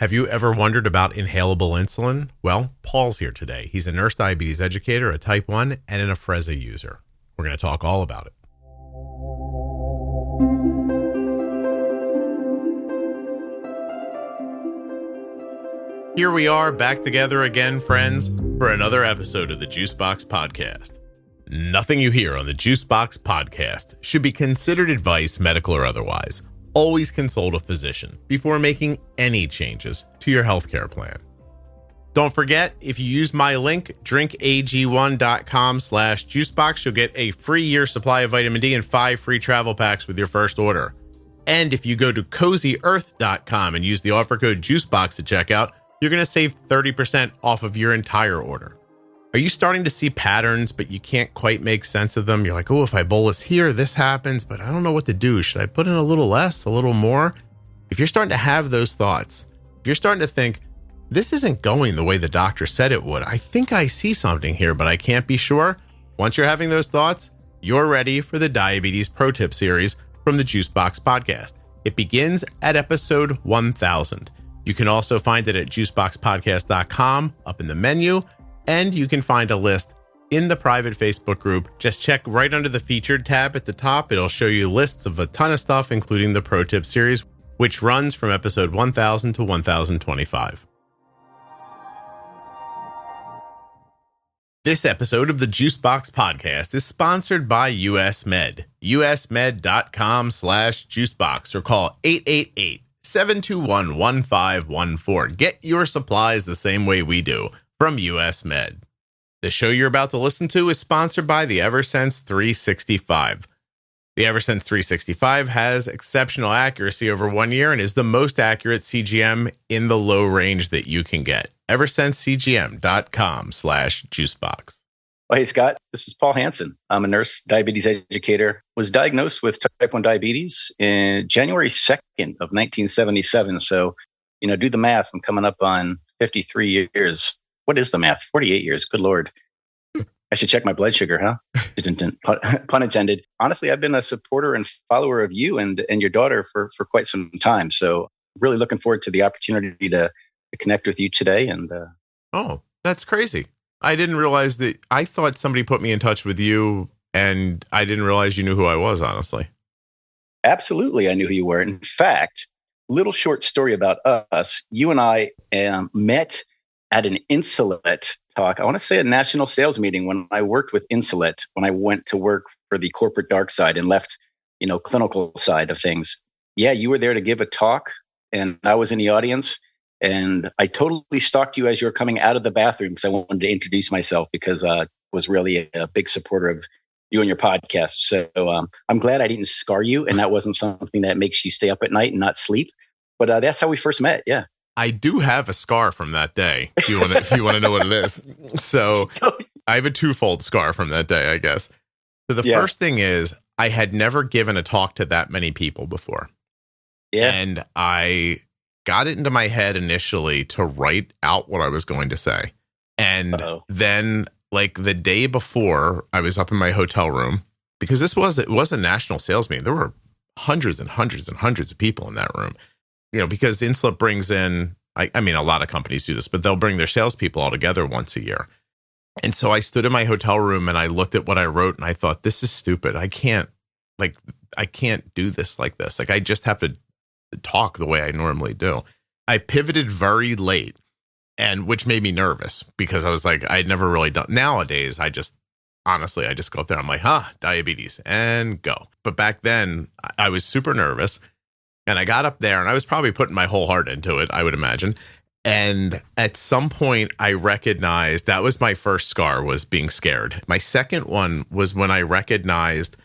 Have you ever wondered about inhalable insulin? Well, Paul's here today. He's a nurse diabetes educator, a type 1, and an Afrezza user. We're going to talk all about it. Here we are back together again, friends, for another episode of the Juicebox Podcast. Nothing you hear on the Juicebox Podcast should be considered advice, medical or otherwise. Always consult a physician before making any changes to your healthcare plan. Don't forget, if you use my link, drinkag1.com/juicebox, you'll get a free year supply of vitamin D and 5 free travel packs with your first order. And if you go to cozyearth.com and use the offer code juicebox at checkout, you're going to save 30% off of your entire order. Are you starting to see patterns, but you can't quite make sense of them? You're like, oh, if I bolus here, this happens, but I don't know what to do. Should I put in a little less, a little more? If you're starting to have those thoughts, if you're starting to think, this isn't going the way the doctor said it would, I think I see something here, but I can't be sure. Once you're having those thoughts, you're ready for the Diabetes Pro Tip series from the Juicebox Podcast. It begins at episode 1000. You can also find it at juiceboxpodcast.com up in the menu. And you can find a list in the private Facebook group. Just check right under the featured tab at the top. It'll show you lists of a ton of stuff, including the Pro Tip series, which runs from episode 1000 to 1025. This episode of the Juicebox Podcast is sponsored by US Med. usmed.com/juicebox or call 888-721-1514. Get your supplies the same way we do. From US Med. The show you're about to listen to is sponsored by the Eversense 365. The Eversense 365 has exceptional accuracy over 1 year and is the most accurate CGM in the low range that you can get. EversenseCGM.com/juicebox. Oh, hey, Scott. This is Paul Hanson. I'm a nurse diabetes educator. Was diagnosed with type 1 diabetes in January 2nd of 1977. So, do the math. I'm coming up on 53 years. What is the math? 48 years. Good Lord. I should check my blood sugar, huh? Pun intended. Honestly, I've been a supporter and follower of you and your daughter for quite some time. So really looking forward to the opportunity to connect with you today. And Oh, that's crazy. I didn't realize that. I thought somebody put me in touch with you, and I didn't realize you knew who I was, honestly. Absolutely. I knew who you were. In fact, little short story about us. You and I met at an Insulet talk. I want to say a national sales meeting when I worked with Insulet, when I went to work for the corporate dark side and left, clinical side of things. Yeah, you were there to give a talk and I was in the audience and I totally stalked you as you were coming out of the bathroom because I wanted to introduce myself because I was really a big supporter of you and your podcast. So I'm glad I didn't scar you and that wasn't something that makes you stay up at night and not sleep. But that's how we first met. Yeah. I do have a scar from that day, if you want to know what it is. So I have a twofold scar from that day, I guess. So the first thing is I had never given a talk to that many people before. Yeah. And I got it into my head initially to write out what I was going to say. And then like the day before, I was up in my hotel room because it was a national sales meeting. There were hundreds and hundreds and hundreds of people in that room. Because Insulet brings in, I mean, a lot of companies do this, but they'll bring their salespeople all together once a year. And so I stood in my hotel room and I looked at what I wrote and I thought, this is stupid. I can't do this like this. Like, I just have to talk the way I normally do. I pivoted very late, and which made me nervous because I was like, I'd never really done. Nowadays, I just go up there. I'm like, diabetes and go. But back then I was super nervous. And I got up there and I was probably putting my whole heart into it, I would imagine. And at some point I recognized that was my first scar, was being scared. My second one was when I recognized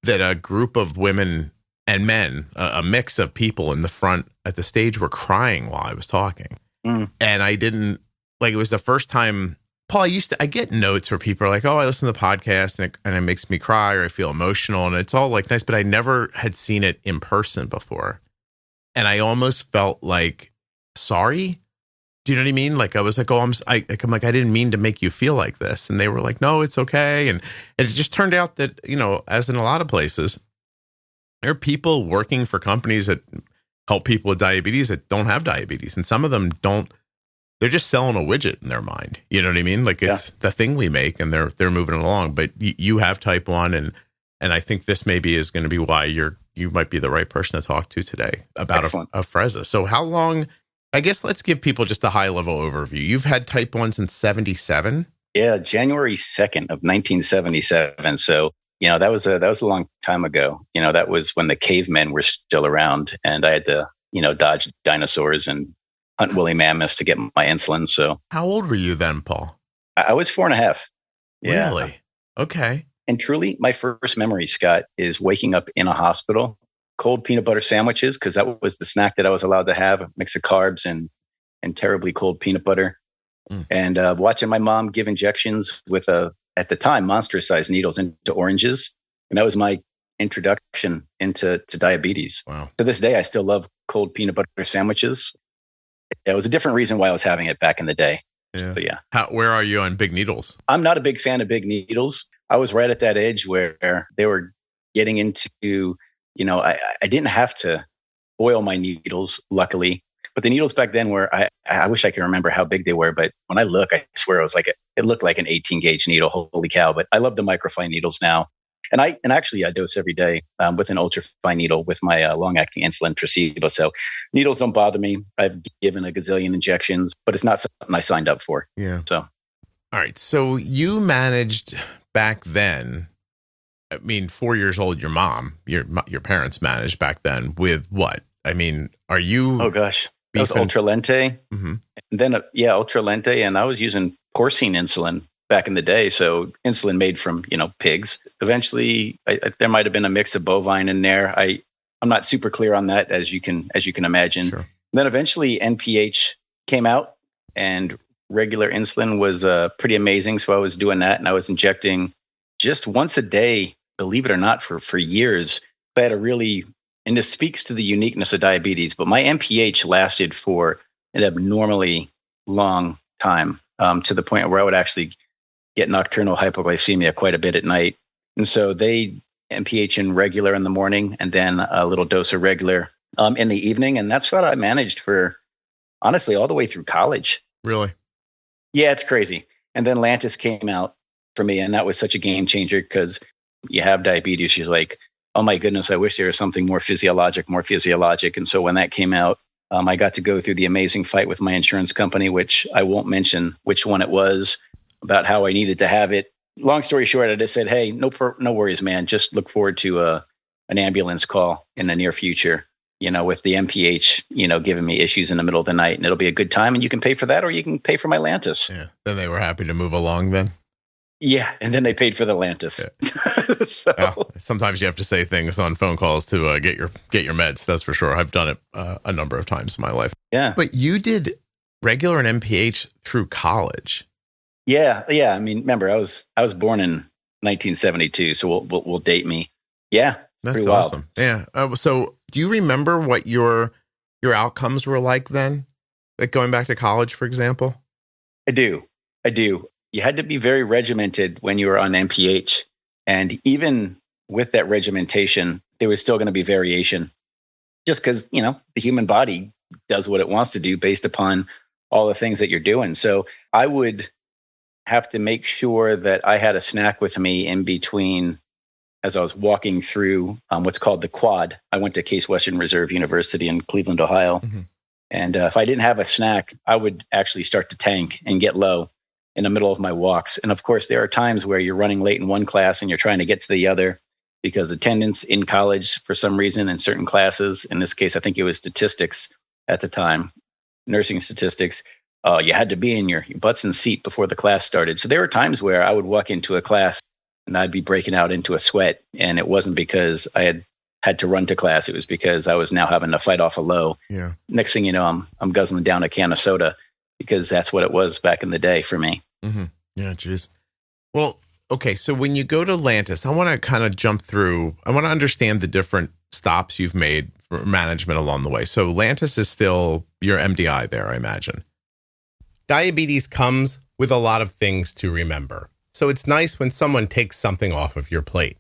that a group of women and men, a mix of people in the front at the stage were crying while I was talking. And I didn't, it was the first time, Paul, I get notes where people are like, oh, I listen to the podcast and it makes me cry or I feel emotional and it's all nice, but I never had seen it in person before. And I almost felt like, sorry. Do you know what I mean? I was like, oh, I'm like, I didn't mean to make you feel like this. And they were like, no, it's okay. And it just turned out that, as in a lot of places, there are people working for companies that help people with diabetes that don't have diabetes. And some of them don't, they're just selling a widget in their mind. You know what I mean? Like it's the thing we make and they're moving it along. But you have type 1 and I think this maybe is going to be why you might be the right person to talk to today about Afrezza. So how long, I guess let's give people just a high level overview. You've had type 1 since 77? Yeah, January 2nd of 1977. So, that was a long time ago. That was when the cavemen were still around and I had to, dodge dinosaurs and hunt woolly mammoths to get my insulin. So how old were you then, Paul? I was 4.5. Yeah. Really? Okay. And truly, my first memory, Scott, is waking up in a hospital, cold peanut butter sandwiches, because that was the snack that I was allowed to have, a mix of carbs and terribly cold peanut butter. And watching my mom give injections with at the time, monstrous-sized needles into oranges. And that was my introduction into diabetes. Wow. To this day, I still love cold peanut butter sandwiches. It was a different reason why I was having it back in the day. Yeah. So, yeah. Where are you on big needles? I'm not a big fan of big needles. I was right at that age where they were getting into, I didn't have to oil my needles, luckily. But the needles back then were, I wish I could remember how big they were. But when I look, I swear it looked like an 18 gauge needle. Holy cow. But I love the microfine needles now. And actually I dose every day with an ultrafine needle with my long-acting insulin Tracebo. So needles don't bother me. I've given a gazillion injections, but it's not something I signed up for. Yeah. So, all right. So you managed back then, 4 years old, your mom, your parents managed back then with what? Are you? Oh gosh, that was Ultra Lente. Mm-hmm. And then, Ultra Lente. And I was using porcine insulin back in the day. So insulin made from, pigs. Eventually, there might have been a mix of bovine in there. I'm not super clear on that, as you can imagine. Sure. Then eventually NPH came out and regular insulin was pretty amazing. So I was doing that and I was injecting just once a day, believe it or not, for years. I had and this speaks to the uniqueness of diabetes, but my NPH lasted for an abnormally long time, to the point where I would actually get nocturnal hypoglycemia quite a bit at night. And so they NPH in regular in the morning and then a little dose of regular in the evening. And that's what I managed for, honestly, all the way through college. Really? Yeah, it's crazy. And then Lantus came out for me, and that was such a game changer because you have diabetes. You're like, oh my goodness, I wish there was something more physiologic. And so when that came out, I got to go through the amazing fight with my insurance company, which I won't mention which one it was, about how I needed to have it. Long story short, I just said, hey, no worries, man. Just look forward to an ambulance call in the near future, with the MPH, giving me issues in the middle of the night, and it'll be a good time. And you can pay for that or you can pay for my Lantus. Yeah. Then they were happy to move along then. Yeah, and then they paid for the Lantus. Yeah. So. Sometimes you have to say things on phone calls to get your meds. That's for sure. I've done it a number of times in my life. Yeah, but you did regular and MPH through college. Yeah. Remember, I was born in 1972, so we'll date me. Yeah, that's awesome. Wild. Yeah. So, do you remember what your outcomes were like then? Like going back to college, for example. I do. You had to be very regimented when you were on MPH. And even with that regimentation, there was still going to be variation just because, the human body does what it wants to do based upon all the things that you're doing. So I would have to make sure that I had a snack with me in between as I was walking through what's called the quad. I went to Case Western Reserve University in Cleveland, Ohio. Mm-hmm. And if I didn't have a snack, I would actually start to tank and get low in the middle of my walks. And of course, there are times where you're running late in one class and you're trying to get to the other because attendance in college, for some reason, in certain classes, in this case, I think it was statistics at the time, nursing statistics, you had to be in your butts in seat before the class started. So there were times where I would walk into a class and I'd be breaking out into a sweat. And it wasn't because I had to run to class. It was because I was now having to fight off a low. Yeah. Next thing you know, I'm guzzling down a can of soda, because that's what it was back in the day for me. Mm-hmm. Yeah, geez. Well, okay. So when you go to Lantus, I want to kind of jump through. I want to understand the different stops you've made for management along the way. So Lantus is still your MDI there, I imagine. Diabetes comes with a lot of things to remember. So it's nice when someone takes something off of your plate.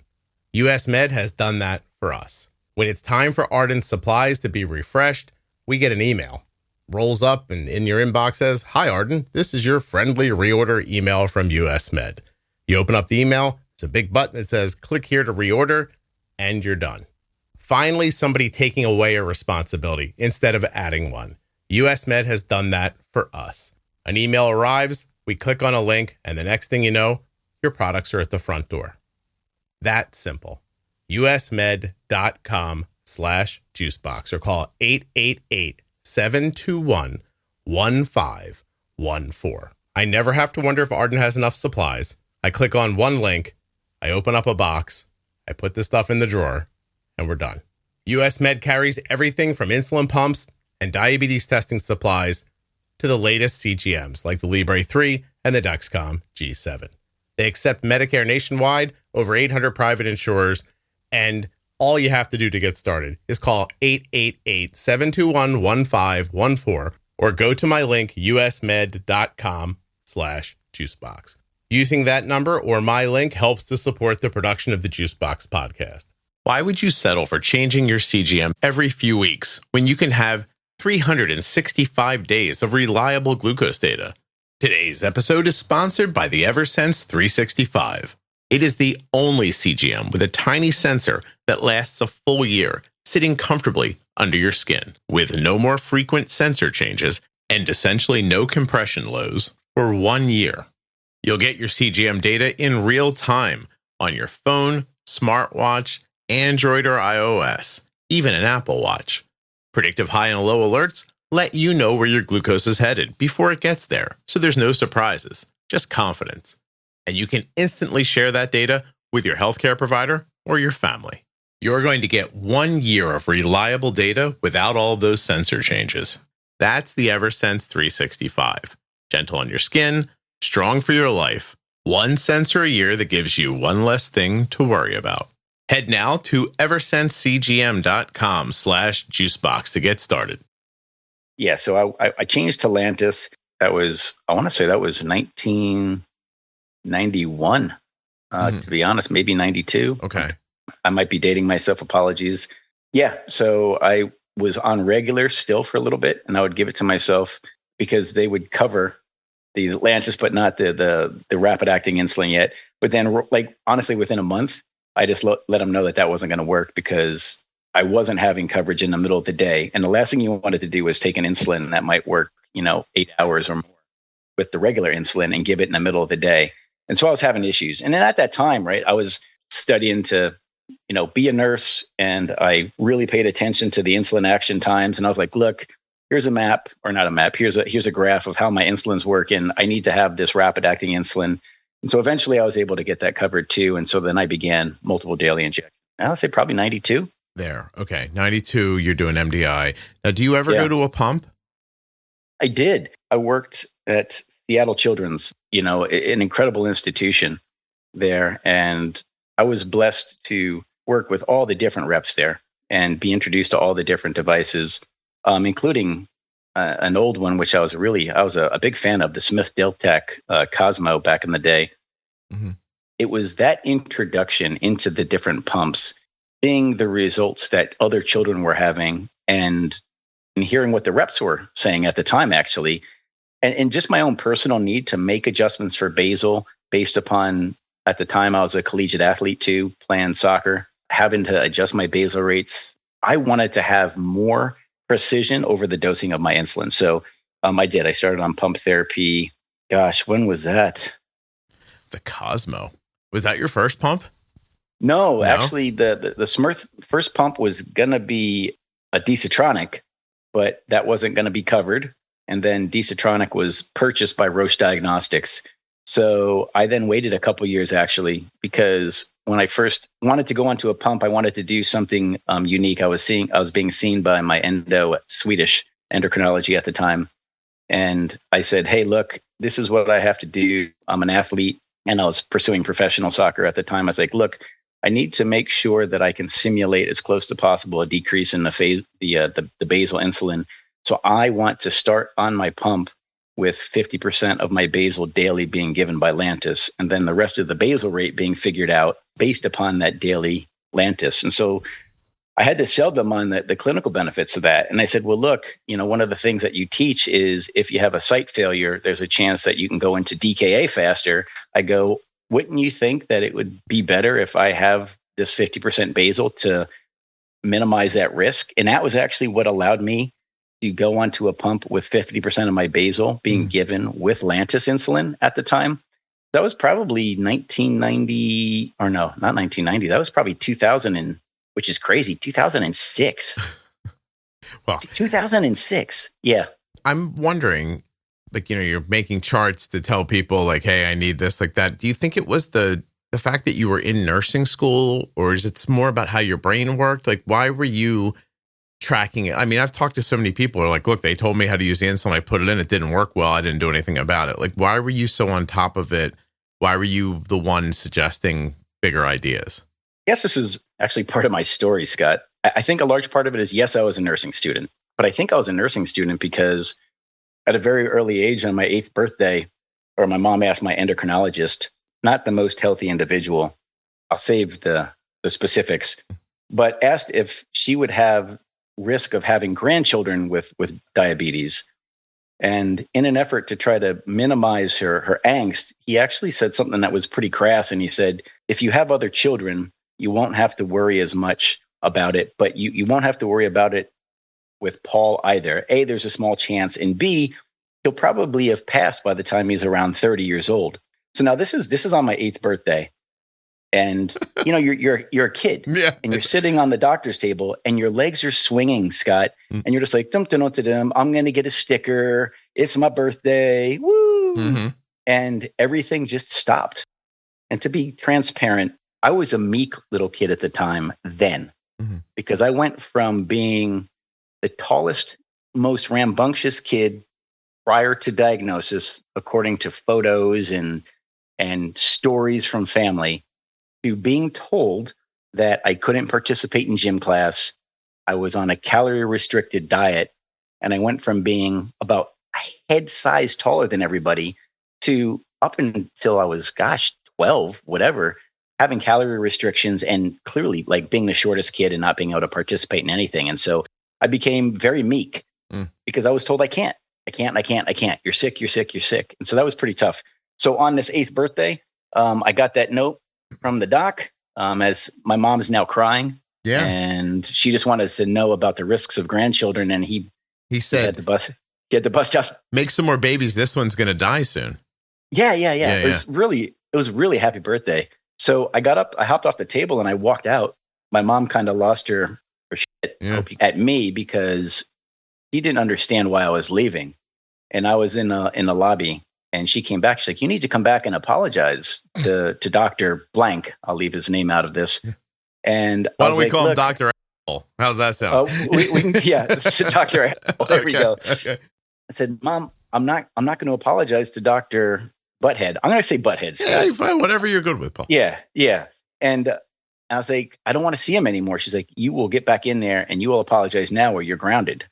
US Med has done that for us. When it's time for Ardent supplies to be refreshed, we get an email. Rolls up and in your inbox says, "Hi, Ardent. This is your friendly reorder email from US Med." You open up the email. It's a big button that says, "Click here to reorder," and you're done. Finally, somebody taking away a responsibility instead of adding one. US Med has done that for us. An email arrives, we click on a link, and the next thing you know, your products are at the front door. That simple. usmed.com/juicebox or call 888-721-1514. I never have to wonder if Ardent has enough supplies. I click on one link, I open up a box, I put the stuff in the drawer, and we're done. US Med carries everything from insulin pumps and diabetes testing supplies to the latest CGMs like the Libre 3 and the Dexcom G7. They accept Medicare nationwide, over 800 private insurers, and all you have to do to get started is call 888-721-1514 or go to my link, usmed.com/juicebox. Using that number or my link helps to support the production of the Juicebox podcast. Why would you settle for changing your CGM every few weeks when you can have 365 days of reliable glucose data? Today's episode is sponsored by the Eversense 365. It is the only CGM with a tiny sensor that lasts a full year, sitting comfortably under your skin, with no more frequent sensor changes and essentially no compression lows for 1 year. You'll get your CGM data in real time on your phone, smartwatch, Android or iOS, even an Apple Watch. Predictive high and low alerts let you know where your glucose is headed before it gets there, so there's no surprises, just confidence. And you can instantly share that data with your healthcare provider or your family. You're going to get 1 year of reliable data without all of those sensor changes. That's the Eversense 365. Gentle on your skin, strong for your life. One sensor a year that gives you one less thing to worry about. Head now to eversensecgm.com/juicebox to get started. Yeah, so I changed to Lantus. That was, I want to say that was 1991, to be honest, maybe 92. Okay. I might be dating myself. Apologies. Yeah, so I was on regular still for a little bit, and I would give it to myself because they would cover the Lantus, but not the rapid acting insulin yet. But then, like, honestly, within a month, I just let them know that wasn't going to work because I wasn't having coverage in the middle of the day. And the last thing you wanted to do was take an insulin that might work, 8 hours or more with the regular insulin and give it in the middle of the day. And so I was having issues. And then at that time, right, I was studying to, be a nurse, and I really paid attention to the insulin action times. And I was like, look, here's a map, or not a map. Here's a graph of how my insulin's working. I need to have this rapid acting insulin. And so eventually I was able to get that covered too. And so then I began multiple daily injections. I'll say probably 92. There. Okay. 92, you're doing MDI. Now, do you ever go to a pump? I did. I worked at Seattle Children's, an incredible institution there. And I was blessed to work with all the different reps there and be introduced to all the different devices, including an old one, which I was a big fan of, the Smith Deltec Cosmo back in the day. Mm-hmm. It was that introduction into the different pumps, seeing the results that other children were having and hearing what the reps were saying at the time, actually, and just my own personal need to make adjustments for basal based upon, at the time, I was a collegiate athlete too, playing soccer, having to adjust my basal rates. I wanted to have more precision over the dosing of my insulin. So I did. I started on pump therapy. Gosh, when was that? The Cosmo. Was that your first pump? No, actually, the Smith first pump was going to be a Desatronic, but that wasn't going to be covered. And then Desatronic was purchased by Roche Diagnostics. So I then waited a couple years, actually, because when I first wanted to go onto a pump, I wanted to do something unique. I was being seen by my Swedish endocrinology at the time. And I said, hey, look, this is what I have to do. I'm an athlete, and I was pursuing professional soccer at the time. I was like, look, I need to make sure that I can simulate as close to possible a decrease in the basal insulin. So I want to start on my pump with 50% of my basal daily being given by Lantus, and then the rest of the basal rate being figured out based upon that daily Lantus. And so I had to sell them on the clinical benefits of that. And I said, well, look, one of the things that you teach is if you have a site failure, there's a chance that you can go into DKA faster. I go, wouldn't you think that it would be better if I have this 50% basal to minimize that risk? And that was actually what allowed me to go onto a pump with 50% of my basal being given with Lantus insulin at the time. That was probably 1990, or no, not 1990. That was probably 2000, which is crazy, 2006. Well, 2006. Yeah. I'm wondering, like, you're making charts to tell people like, hey, I need this, like that. Do you think it was the fact that you were in nursing school, or is it more about how your brain worked? Like, why were you tracking it? I mean, I've talked to so many people who are like, look, they told me how to use the insulin. I put it in. It didn't work well. I didn't do anything about it. Like, why were you so on top of it? Why were you the one suggesting bigger ideas? Yes, this is actually part of my story, Scott. I think a large part of it is, yes, I was a nursing student, but I think I was a nursing student because at a very early age, on my 8th birthday, or my mom asked my endocrinologist, not the most healthy individual, I'll save the specifics, but asked if she would have risk of having grandchildren with diabetes. And in an effort to try to minimize her angst, he actually said something that was pretty crass. And he said, if you have other children, you won't have to worry as much about it, but you won't have to worry about it with Paul either. A, there's a small chance, and B, he'll probably have passed by the time he's around 30 years old. So now this is on my 8th birthday. And you're a kid, yeah, and you're sitting on the doctor's table, and your legs are swinging, Scott, and you're just like, dum dum dum dum. I'm going to get a sticker. It's my birthday, woo! Mm-hmm. And everything just stopped. And to be transparent, I was a meek little kid at the time then, because I went from being the tallest, most rambunctious kid prior to diagnosis, according to photos and stories from family, to being told that I couldn't participate in gym class. I was on a calorie-restricted diet, and I went from being about a head size taller than everybody to up until I was, 12, whatever, having calorie restrictions and clearly like being the shortest kid and not being able to participate in anything. And so I became very meek because I was told I can't. You're sick. And so that was pretty tough. So on this 8th birthday, I got that note from the doc, as my mom is now crying. Yeah. And she just wanted to know about the risks of grandchildren. And he said, he had the bus out. Make some more babies. This one's going to die soon. Yeah. It was really happy birthday. So I got up, I hopped off the table and I walked out. My mom kind of lost her shit at me because she didn't understand why I was leaving. And I was in the lobby. And she came back. She's like, you need to come back and apologize to Dr. Blank. I'll leave his name out of this. And why don't we call him Dr. Apple? How's that sound? We can, yeah, Dr. Apple. There we go. Okay. I said, Mom, I'm not going to apologize to Dr. Butthead. I'm going to say Butthead. Scott. Yeah, fine. Whatever you're good with, Paul. Yeah. And I was like, I don't want to see him anymore. She's like, you will get back in there and you will apologize now or you're grounded.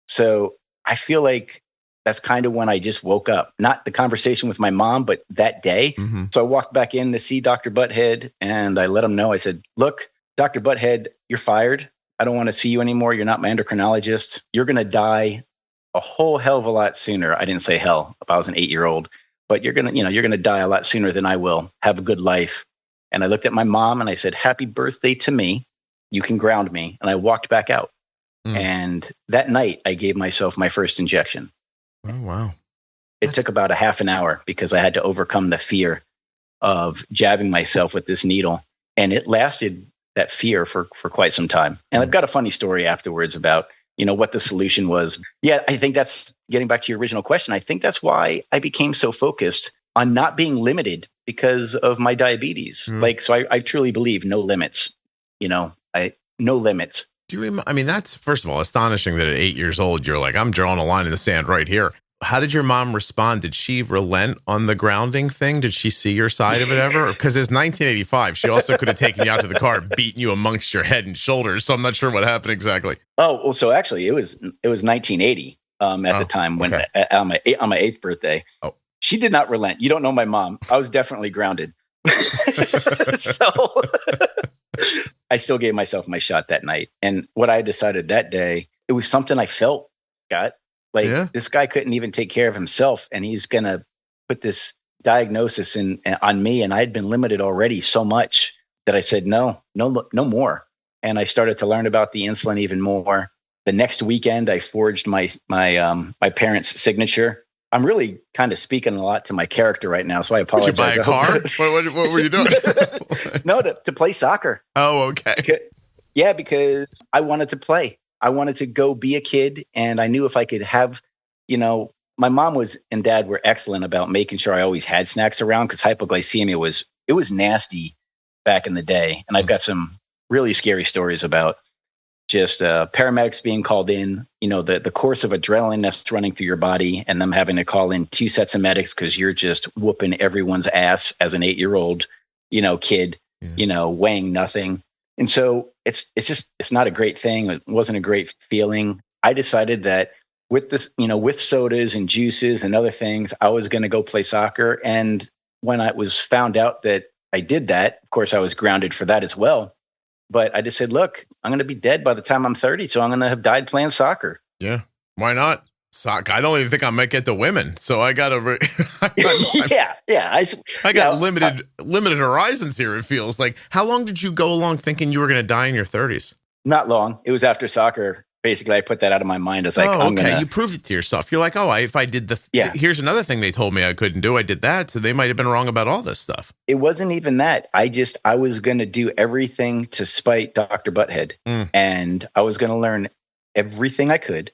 So I feel like that's kind of when I just woke up. Not the conversation with my mom, but that day. Mm-hmm. So I walked back in to see Dr. Butthead and I let him know. I said, look, Dr. Butthead, you're fired. I don't want to see you anymore. You're not my endocrinologist. You're going to die a whole hell of a lot sooner. I didn't say hell if I was an 8-year-old, but you're going to die a lot sooner than I will. Have a good life. And I looked at my mom and I said, happy birthday to me. You can ground me. And I walked back out. And that night I gave myself my first injection. Oh, wow. It took about a half an hour because I had to overcome the fear of jabbing myself with this needle. And it lasted, that fear, for quite some time. And I've got a funny story afterwards about, what the solution was. Yeah, I think that's getting back to your original question. I think that's why I became so focused on not being limited because of my diabetes. So I truly believe no limits, no limits. Do you remember? I mean, that's, first of all, astonishing that at 8 years old, you're like, I'm drawing a line in the sand right here. How did your mom respond? Did she relent on the grounding thing? Did she see your side of it ever? Because it's 1985. She also could have taken you out to the car and beaten you amongst your head and shoulders. So I'm not sure what happened exactly. Oh, well, so actually it was 1980 at the time when on my 8th birthday. Oh. She did not relent. You don't know my mom. I was definitely grounded. So I still gave myself my shot that night. And what I decided that day, it was something I felt, Scott. Like this guy couldn't even take care of himself, and he's going to put this diagnosis on me. And I had been limited already so much that I said, no more. And I started to learn about the insulin even more. The next weekend, I forged my parents' signature. I'm really kind of speaking a lot to my character right now, so I apologize. Did you buy a car? What were you doing? No, to play soccer. Oh, okay. Yeah, because I wanted to play. I wanted to go be a kid, and I knew if I could have, my mom and dad were excellent about making sure I always had snacks around, because hypoglycemia was nasty back in the day. And I've got some really scary stories about just paramedics being called in, the course of adrenaline that's running through your body, and them having to call in 2 sets of medics because you're just whooping everyone's ass as an 8-year-old, kid, weighing nothing. And so it's not a great thing. It wasn't a great feeling. I decided that with this, with sodas and juices and other things, I was going to go play soccer. And when I was found out that I did that, of course, I was grounded for that as well. But I just said, look, I'm going to be dead by the time I'm 30. So I'm going to have died playing soccer. Yeah. Why not? Soccer. I don't even think I might get the women. So I got to. I got limited horizons here. It feels like. How long did you go along thinking you were going to die in your 30s? Not long. It was after soccer. Basically, I put that out of my mind as You proved it to yourself. You're like, if I did here's another thing they told me I couldn't do. I did that. So they might have been wrong about all this stuff. It wasn't even that. I was going to do everything to spite Dr. Butthead. And I was going to learn everything I could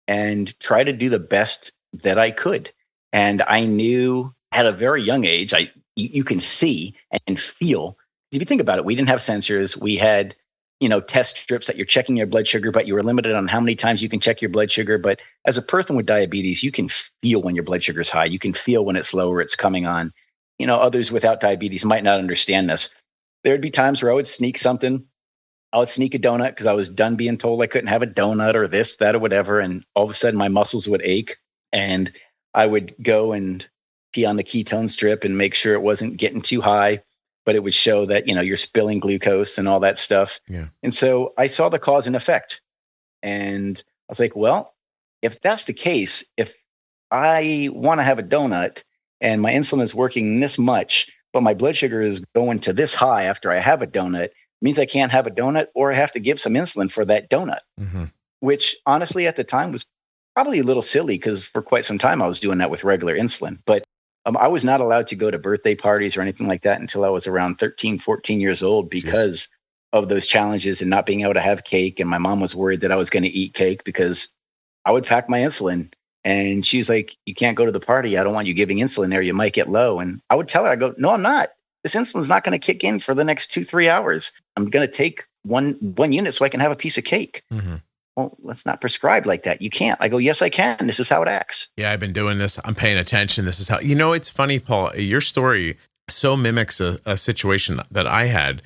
and try to do the best that I could. And I knew at a very young age, you can see and feel. If you think about it, we didn't have sensors. We had test strips that you're checking your blood sugar, but you were limited on how many times you can check your blood sugar. But as a person with diabetes, you can feel when your blood sugar is high. You can feel when it's low or it's coming on. Others without diabetes might not understand this. There would be times where I would sneak something. I would sneak a donut because I was done being told I couldn't have a donut or this, that, or whatever. And all of a sudden my muscles would ache, and I would go and pee on the ketone strip and make sure it wasn't getting too high. But it would show that, you're spilling glucose and all that stuff. Yeah. And so I saw the cause and effect. And I was like, well, if that's the case, if I want to have a donut and my insulin is working this much, but my blood sugar is going to this high after I have a donut, it means I can't have a donut, or I have to give some insulin for that donut, which honestly at the time was probably a little silly, because for quite some time I was doing that with regular insulin. But I was not allowed to go to birthday parties or anything like that until I was around 13, 14 years old because of those challenges and not being able to have cake. And my mom was worried that I was going to eat cake because I would pack my insulin. And she's like, you can't go to the party. I don't want you giving insulin there. You might get low. And I would tell her, I go, no, I'm not. This insulin's not going to kick in for the next 2-3 hours. I'm going to take one unit so I can have a piece of cake. Well, let's not prescribe like that. You can't. I go, yes, I can. This is how it acts. Yeah, I've been doing this. I'm paying attention. This is how, it's funny, Paul, your story so mimics a situation that I had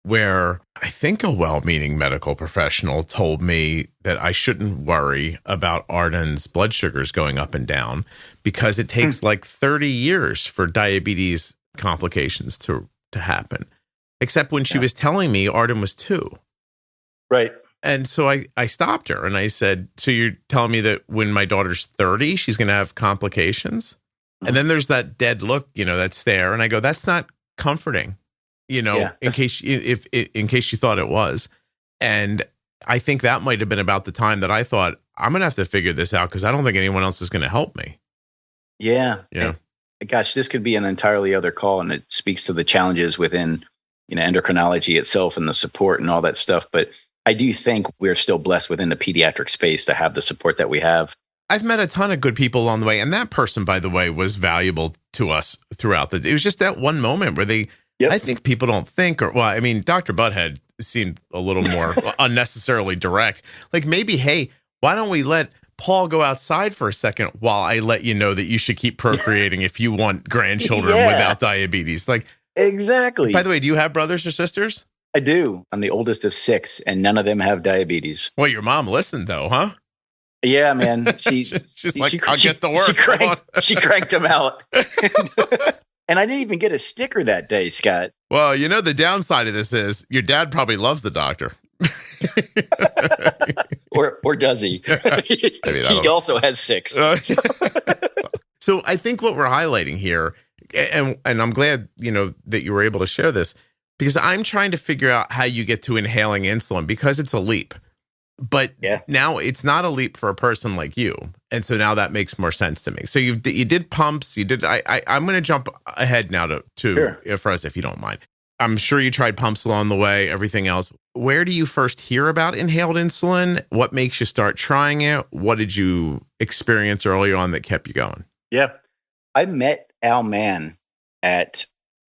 where I think a well-meaning medical professional told me that I shouldn't worry about Arden's blood sugars going up and down because it takes like 30 years for diabetes complications to happen. Except when she was telling me Arden was 2. Right. And so I stopped her and I said, so you're telling me that when my daughter's 30, she's going to have complications? And then there's that dead look, that stare. And I go, that's not comforting, in case you thought it was. And I think that might have been about the time that I thought, I'm going to have to figure this out because I don't think anyone else is going to help me. Yeah. Yeah. Gosh, this could be an entirely other call. And it speaks to the challenges within, endocrinology itself and the support and all that stuff. But I do think we're still blessed within the pediatric space to have the support that we have. I've met a ton of good people along the way. And that person, by the way, was valuable to us throughout it was just that one moment where I think people don't think, Dr. Butthead seemed a little more unnecessarily direct. Like maybe, hey, why don't we let Paul go outside for a second while I let you know that you should keep procreating if you want grandchildren without diabetes? Like, exactly. By the way, do you have brothers or sisters? I do. I'm the oldest of 6, and none of them have diabetes. Well, your mom listened, though, huh? Yeah, man. She's like, I'll get the work. She cranked them out. And I didn't even get a sticker that day, Scott. Well, the downside of this is your dad probably loves the doctor. or does he? He also has 6. So I think what we're highlighting here, and I'm glad, that you were able to share this, because I'm trying to figure out how you get to inhaling insulin, because it's a leap. But now it's not a leap for a person like you. And so now that makes more sense to me. So you did pumps. I'm going to jump ahead now to Afrezza, if you don't mind. I'm sure you tried pumps along the way, everything else. Where do you first hear about inhaled insulin? What makes you start trying it? What did you experience early on that kept you going? Yeah. I met Al Mann at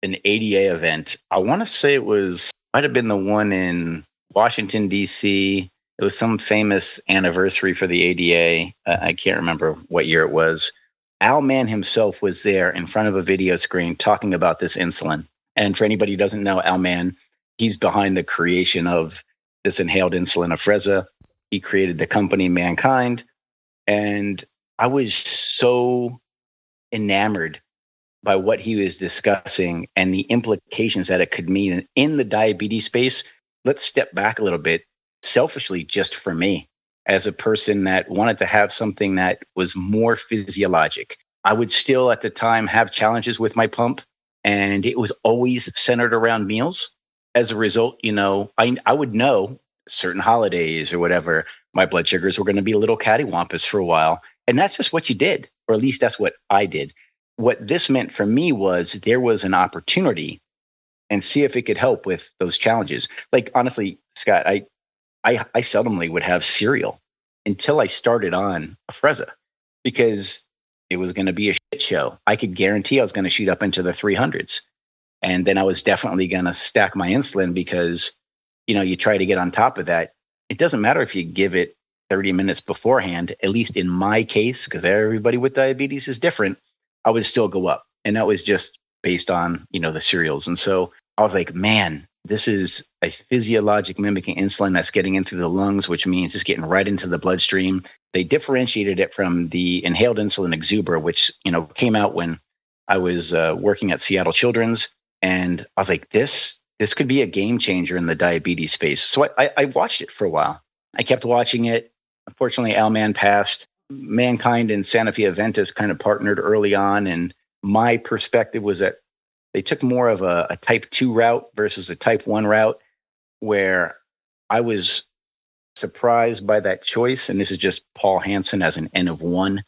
an ADA event. I want to say might have been the one in Washington, D.C. It was some famous anniversary for the ADA. I can't remember what year it was. Al Mann himself was there in front of a video screen talking about this insulin. And for anybody who doesn't know Al Mann, he's behind the creation of this inhaled insulin, Afrezza. He created the company Mankind. And I was so enamored by what he was discussing and the implications that it could mean in the diabetes space. Let's step back a little bit. Selfishly, just for me, as a person that wanted to have something that was more physiologic. I would still at the time have challenges with my pump, and it was always centered around meals. As a result, I would know certain holidays or whatever, my blood sugars were going to be a little cattywampus for a while. And that's just what you did, or at least that's what I did. What this meant for me was there was an opportunity, and see if it could help with those challenges. Like, honestly, Scott, I seldomly would have cereal until I started on Afrezza, because it was going to be a shit show. I could guarantee I was going to shoot up into the 300s. And then I was definitely going to stack my insulin, because, you try to get on top of that. It doesn't matter if you give it 30 minutes beforehand, at least in my case, because everybody with diabetes is different, I would still go up. And that was just based on, the cereals. And so I was like, man, this is a physiologic mimicking insulin that's getting in through the lungs, which means it's getting right into the bloodstream. They differentiated it from the inhaled insulin Exubera, which, came out when I was working at Seattle Children's. And I was like, this could be a game changer in the diabetes space. So I watched it for a while. I kept watching it. Unfortunately, Al Mann passed. Mankind and Sanofi Aventis kind of partnered early on. And my perspective was that they took more of a type 2 route versus a type 1 route, where I was surprised by that choice. And this is just Paul Hanson as an N of 1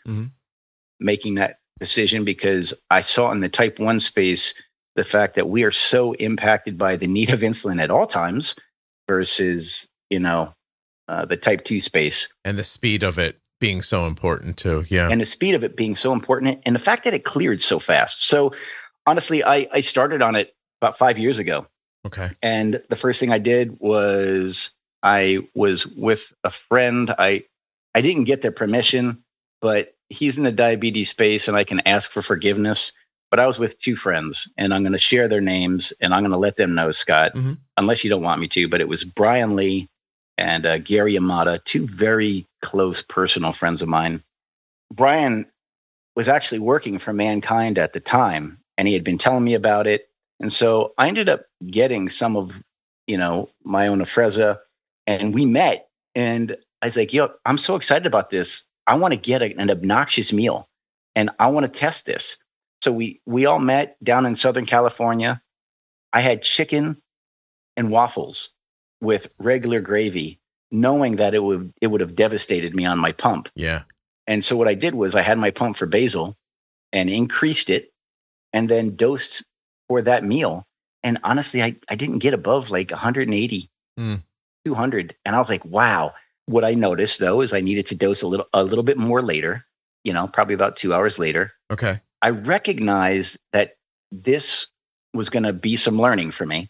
making that decision, because I saw in the type 1 space the fact that we are so impacted by the need of insulin at all times versus, the type 2 space. And the speed of it being so important too. Yeah. And the speed of it being so important, and the fact that it cleared so fast. So honestly, I started on it about 5 years ago. Okay. And the first thing I did was I was with a friend. I didn't get their permission, but he's in the diabetes space and I can ask for forgiveness. But I was with 2 friends, and I'm going to share their names, and I'm going to let them know, Scott, unless you don't want me to. But it was Brian Lee and Gary Yamada, 2 very close personal friends of mine. Brian was actually working for Mankind at the time, and he had been telling me about it. And so I ended up getting some of, my own Afrezza, and we met. And I was like, I'm so excited about this. I want to get an obnoxious meal, and I want to test this. So we all met down in Southern California. I had chicken and waffles with regular gravy, knowing that it would have devastated me on my pump. Yeah. And so what I did was I had my pump for basal and increased it, and then dosed for that meal. And honestly, I didn't get above like 180, 200. And I was like, wow. What I noticed though is I needed to dose a little bit more later, probably about 2 hours later. Okay. I recognized that this was going to be some learning for me,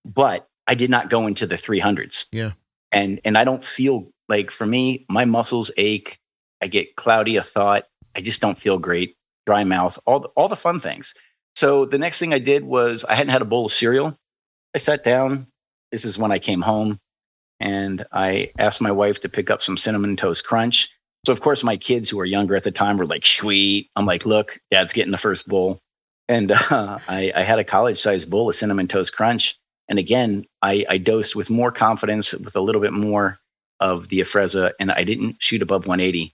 but I did not go into the 300s. Yeah. And I don't feel like, for me, my muscles ache. I get cloudy of thought. I just don't feel great. Dry mouth, all the fun things. So the next thing I did was I hadn't had a bowl of cereal. I sat down. This is when I came home, and I asked my wife to pick up some Cinnamon Toast Crunch. So of course my kids who were younger at the time were like, sweet. I'm like, look, Dad's getting the first bowl. And I had a college-sized bowl of Cinnamon Toast Crunch. And again, I dosed with more confidence, with a little bit more of the Afrezza, and I didn't shoot above 180.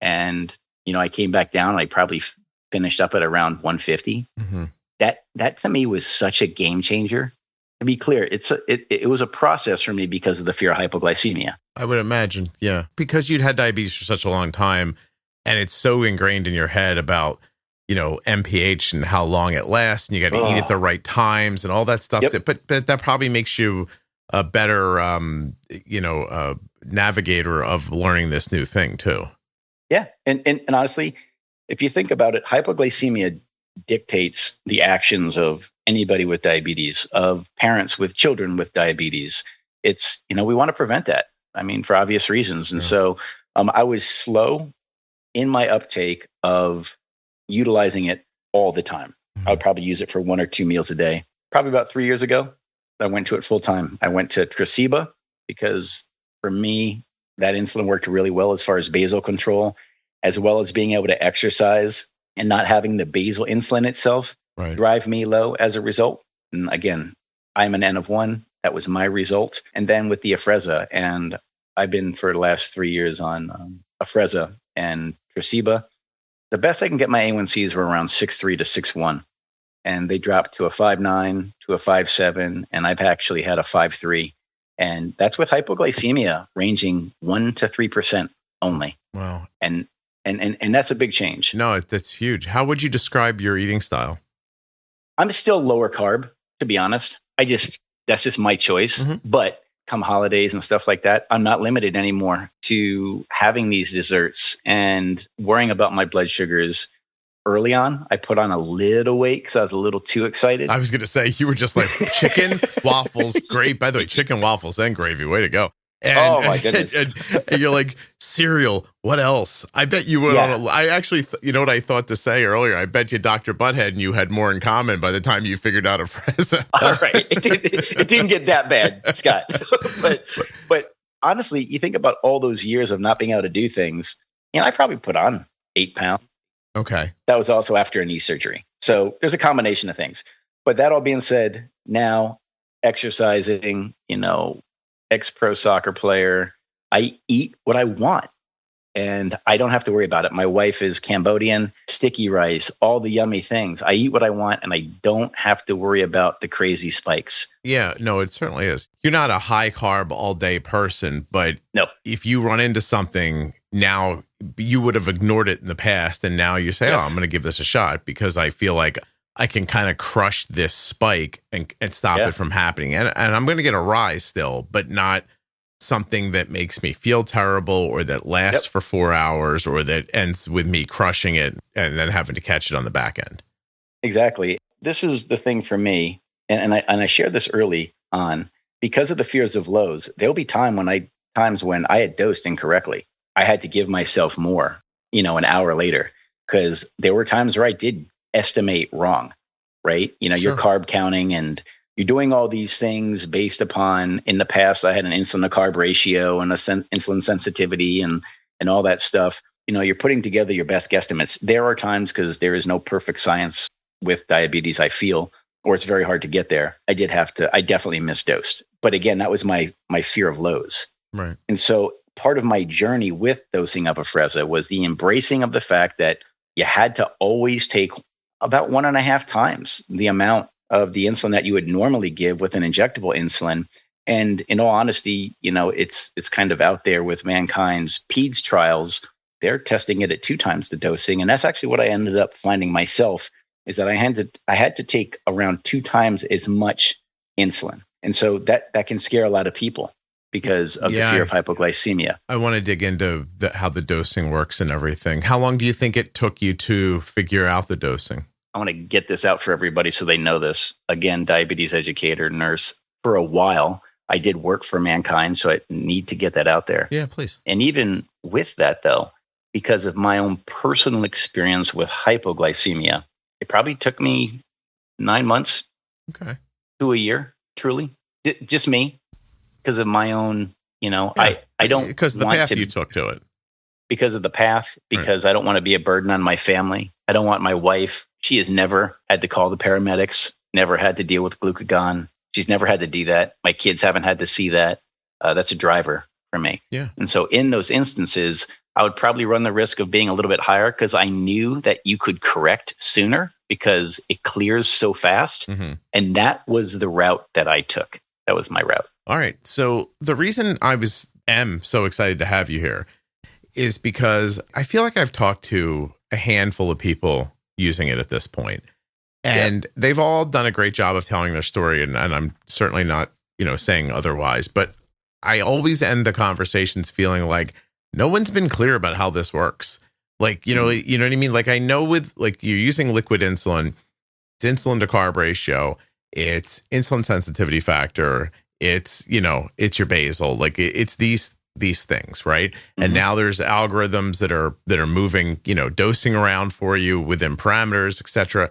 And, I came back down, and I probably finished up at around 150. Mm-hmm. That to me was such a game changer. To be clear, it was a process for me because of the fear of hypoglycemia. I would imagine, yeah. Because you'd had diabetes for such a long time, and it's so ingrained in your head about, MPH and how long it lasts, and you got to eat at the right times and all that stuff. Yep. But that probably makes you a better, navigator of learning this new thing too. Yeah. And honestly, if you think about it, hypoglycemia dictates the actions of anybody with diabetes, of parents with children with diabetes. It's, we want to prevent that. I mean, for obvious reasons. And so I was slow in my uptake of utilizing it all the time. I would probably use it for 1 or 2 meals a day. Probably about 3 years ago, I went to it full time. I went to Tresiba because for me, that insulin worked really well as far as basal control, as well as being able to exercise and not having the basal insulin itself drive me low as a result. And again, I'm an N of 1. That was my result. And then with the Afrezza, and I've been for the last 3 years on Afrezza and Tresiba. The best I can get my A1Cs were around 6.3 to 6.1. And they dropped to a 5.9 to a 5.7. And I've actually had a 5.3. And that's with hypoglycemia ranging 1% to 3% only. Wow. And that's a big change. No, that's huge. How would you describe your eating style? I'm still lower carb, to be honest. That's just my choice. Mm-hmm. But come holidays and stuff like that, I'm not limited anymore to having these desserts and worrying about my blood sugars. Early on, I put on a little weight because I was a little too excited. I was going to say, you were just like chicken, waffles, great. By the way, chicken, waffles, and gravy. Way to go. And, oh, my goodness. And you're like, cereal, what else? I bet you went on I actually, you know what I thought to say earlier? I bet you Dr. Butthead and you had more in common by the time you figured out Afrezza. All right. It didn't get that bad, Scott. but honestly, you think about all those years of not being able to do things, I probably put on 8 pounds. Okay. That was also after a knee surgery. So there's a combination of things. But that all being said, now exercising, ex-pro soccer player, I eat what I want and I don't have to worry about it. My wife is Cambodian, sticky rice, all the yummy things. I eat what I want and I don't have to worry about the crazy spikes. Yeah, no, it certainly is. You're not a high carb all day person, but no. If you run into something now, you would have ignored it in the past. And now you say, yes. I'm going to give this a shot because I feel like I can kind of crush this spike and stop it from happening. And I'm going to get a rise still, but not something that makes me feel terrible or that lasts for 4 hours or that ends with me crushing it and then having to catch it on the back end. Exactly. This is the thing for me. And I shared this early on because of the fears of lows. There'll be times when I had dosed incorrectly. I had to give myself more, an hour later, because there were times where I did estimate wrong, right? You're carb counting and you're doing all these things based upon, in the past, I had an insulin to carb ratio and insulin sensitivity and all that stuff. You're putting together your best guesstimates. There are times, because there is no perfect science with diabetes, I feel, or it's very hard to get there. I definitely misdosed. But again, that was my fear of lows. Right. And so part of my journey with dosing of Afrezza was the embracing of the fact that you had to always take about 1.5 times the amount of the insulin that you would normally give with an injectable insulin. And in all honesty, it's kind of out there with Mankind's PEDS trials. They're testing it at 2 times the dosing. And that's actually what I ended up finding myself, is that I had to take around 2 times as much insulin. And so that can scare a lot of people because of the fear of hypoglycemia. I want to dig into how the dosing works and everything. How long do you think it took you to figure out the dosing? I want to get this out for everybody so they know this. Again, diabetes educator, nurse. For a while, I did work for Mankind, so I need to get that out there. Yeah, please. And even with that, though, because of my own personal experience with hypoglycemia, it probably took me 9 months to a year, truly. Just me. Because of my own, I don't because the path you took to it. Because of the path, because I don't want to be a burden on my family. I don't want my wife She has never had to call the paramedics, never had to deal with glucagon. She's never had to do that. My kids haven't had to see that. That's a driver for me. Yeah. And so in those instances, I would probably run the risk of being a little bit higher because I knew that you could correct sooner because it clears so fast. Mm-hmm. And that was the route that I took. That was my route. All right. So the reason I am so excited to have you here is because I feel like I've talked to a handful of people using it at this point. And they've all done a great job of telling their story. And I'm certainly not, saying otherwise. But I always end the conversations feeling like no one's been clear about how this works. Like, you know what I mean? Like, I know with like you're using liquid insulin, it's insulin to carb ratio, it's insulin sensitivity factor, it's, it's your basal, like it's these things, right? Mm-hmm. And now there's algorithms that are moving, dosing around for you within parameters, et cetera.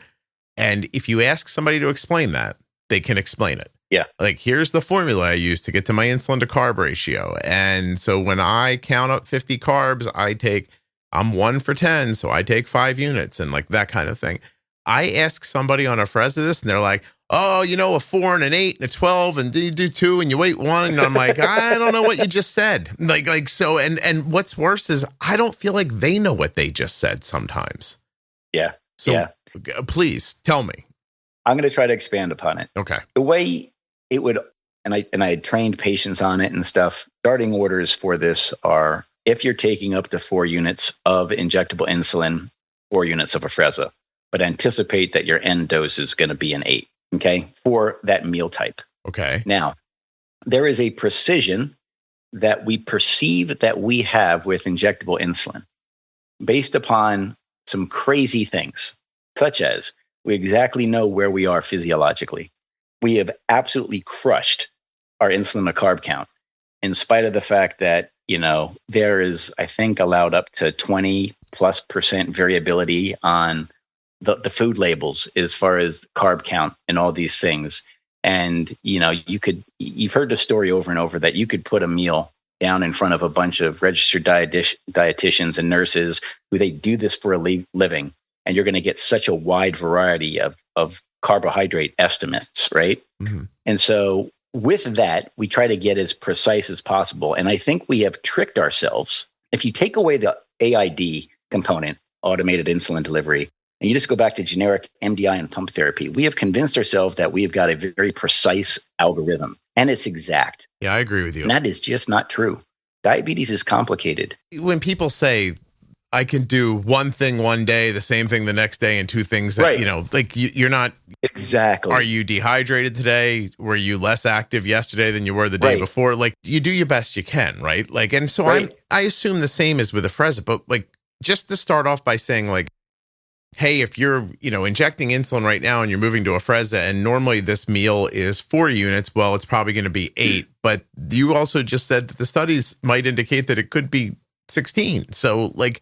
And if you ask somebody to explain that, they can explain it. Yeah. Like, here's the formula I use to get to my insulin to carb ratio. And so when I count up 50 carbs, I'm 1 for 10. So I take 5 units and like that kind of thing. I ask somebody on Afrezza this and they're like, oh, a 4 and an 8 and a 12 and you do 2 and you wait 1. And I'm like, I don't know what you just said. Like, so, and what's worse is I don't feel like they know what they just said sometimes. Yeah. So please tell me. I'm going to try to expand upon it. Okay. The way it would, and I had trained patients on it and stuff. Starting orders for this are if you're taking up to 4 units of injectable insulin, 4 units of Afrezza, but anticipate that your end dose is going to be an 8, okay, for that meal type. Okay. Now, there is a precision that we perceive that we have with injectable insulin based upon some crazy things, such as we exactly know where we are physiologically. We have absolutely crushed our insulin to carb count, in spite of the fact that, there is, I think, allowed up to 20+% variability on the food labels as far as carb count and all these things. And, you've heard the story over and over that you could put a meal down in front of a bunch of registered dietitians and nurses who they do this for a living. And you're going to get such a wide variety of carbohydrate estimates, right? Mm-hmm. And so with that, we try to get as precise as possible. And I think we have tricked ourselves. If you take away the AID component, automated insulin delivery, and you just go back to generic MDI and pump therapy, we have convinced ourselves that we have got a very precise algorithm, and it's exact. Yeah, I agree with you. And that is just not true. Diabetes is complicated. When people say, I can do one thing one day, the same thing the next day, and 2 things that, Right. Like you're not. Exactly. Are you dehydrated today? Were you less active yesterday than you were the day before? Like, you do your best you can, right? Like, and so I assume the same is with Afrezza, but like, just to start off by saying like, hey, if you're, injecting insulin right now and you're moving to Afrezza and normally this meal is 4 units, well, it's probably going to be 8. But you also just said that the studies might indicate that it could be 16. So like,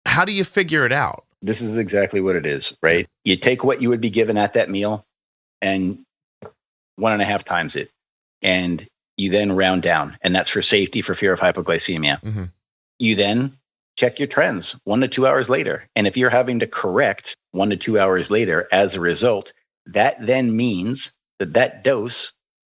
how do you figure it out? This is exactly what it is, right? You take what you would be given at that meal and 1.5 times it. And you then round down. And that's for safety, for fear of hypoglycemia. Mm-hmm. You then check your trends 1 to 2 hours later. And if you're having to correct 1 to 2 hours later as a result, that then means that dose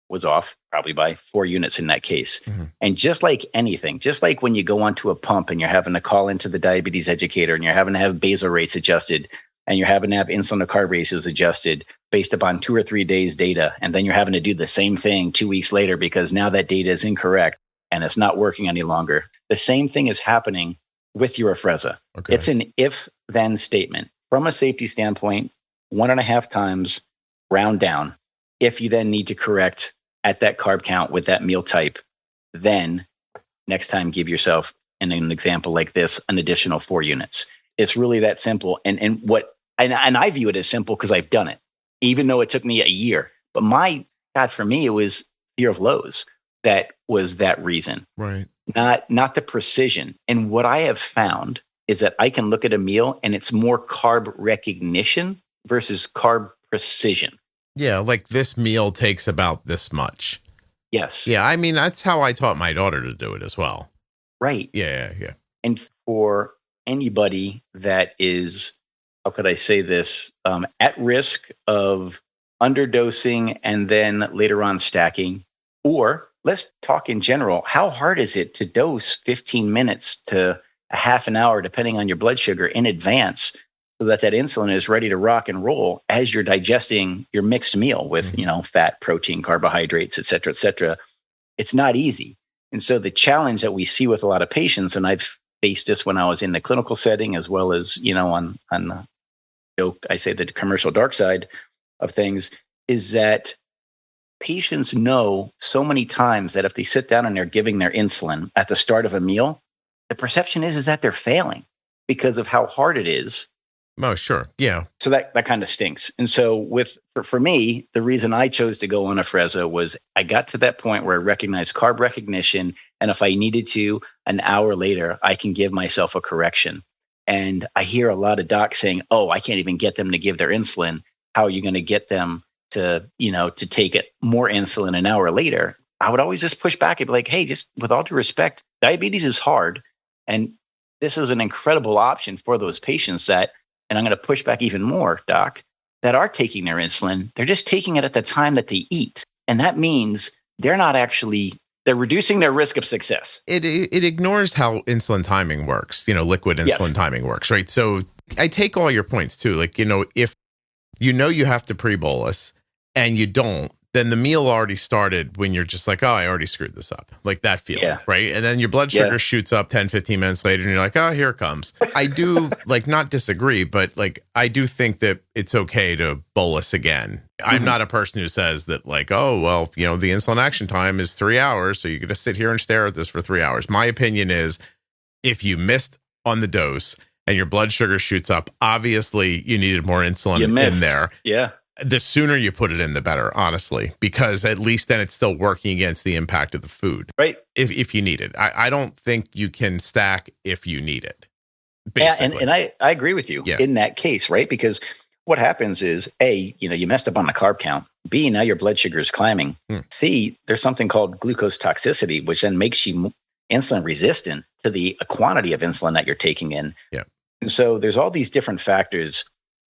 was off probably by 4 units in that case. Mm-hmm. And just like anything, just like when you go onto a pump and you're having to call into the diabetes educator and you're having to have basal rates adjusted and you're having to have insulin to carb ratios adjusted based upon 2 or 3 days data, and then you're having to do the same thing 2 weeks later because now that data is incorrect and it's not working any longer. The same thing is happening with your Afrezza. Okay. It's an if-then statement. From a safety standpoint, 1.5 times round down. If you then need to correct at that carb count with that meal type, then next time give yourself, in an example like this, an additional 4 units. It's really that simple. And I view it as simple because I've done it, even though it took me a year. But for me, it was fear of lows. That was that reason. Right. Not the precision. And what I have found is that I can look at a meal and it's more carb recognition versus carb precision. Yeah, like this meal takes about this much. Yes. Yeah, I mean, that's how I taught my daughter to do it as well. Right. Yeah. And for anybody that is how could I say this, at risk of underdosing and then later on stacking? Or let's talk in general. How hard is it to dose 15 minutes to a half an hour, depending on your blood sugar, in advance, so that insulin is ready to rock and roll as you're digesting your mixed meal with, fat, protein, carbohydrates, et cetera, et cetera? It's not easy. And so the challenge that we see with a lot of patients, and I've faced this when I was in the clinical setting, as well as, on the joke, I say the commercial dark side of things, is that patients know so many times that if they sit down and they're giving their insulin at the start of a meal, the perception is that they're failing because of how hard it is. Oh, sure. Yeah. So that kind of stinks. And so for me, the reason I chose to go on Afrezza was I got to that point where I recognized carb recognition. And if I needed to, an hour later, I can give myself a correction. And I hear a lot of docs saying, oh, I can't even get them to give their insulin. How are you going to get them to take it more insulin an hour later? I would always just push back and be like, hey, just with all due respect, diabetes is hard. And this is an incredible option for those patients that, and I'm going to push back even more, doc, that are taking their insulin. They're just taking it at the time that they eat. And that means they're reducing their risk of success. It ignores how insulin timing works, liquid insulin timing works, right? So I take all your points too. Like, if you have to pre-bolus and you don't, then the meal already started when you're just like, oh, I already screwed this up. Like that feeling, right? And then your blood sugar shoots up 10, 15 minutes later and you're like, oh, here it comes. I do not disagree, but I do think that it's okay to bolus again. I'm not a person who says that oh, well, the insulin action time is 3 hours. So you're going to sit here and stare at this for 3 hours. My opinion is if you missed on the dose and your blood sugar shoots up, obviously you needed more insulin in there. Yeah. The sooner you put it in, the better, honestly, because at least then it's still working against the impact of the food. Right. If you need it. I don't think you can stack if you need it. Basically. Yeah, and I agree with you in that case, right? Because what happens is, A, you messed up on the carb count. B, now your blood sugar is climbing. C, there's something called glucose toxicity, which then makes you insulin resistant to the quantity of insulin that you're taking in. Yeah. And so there's all these different factors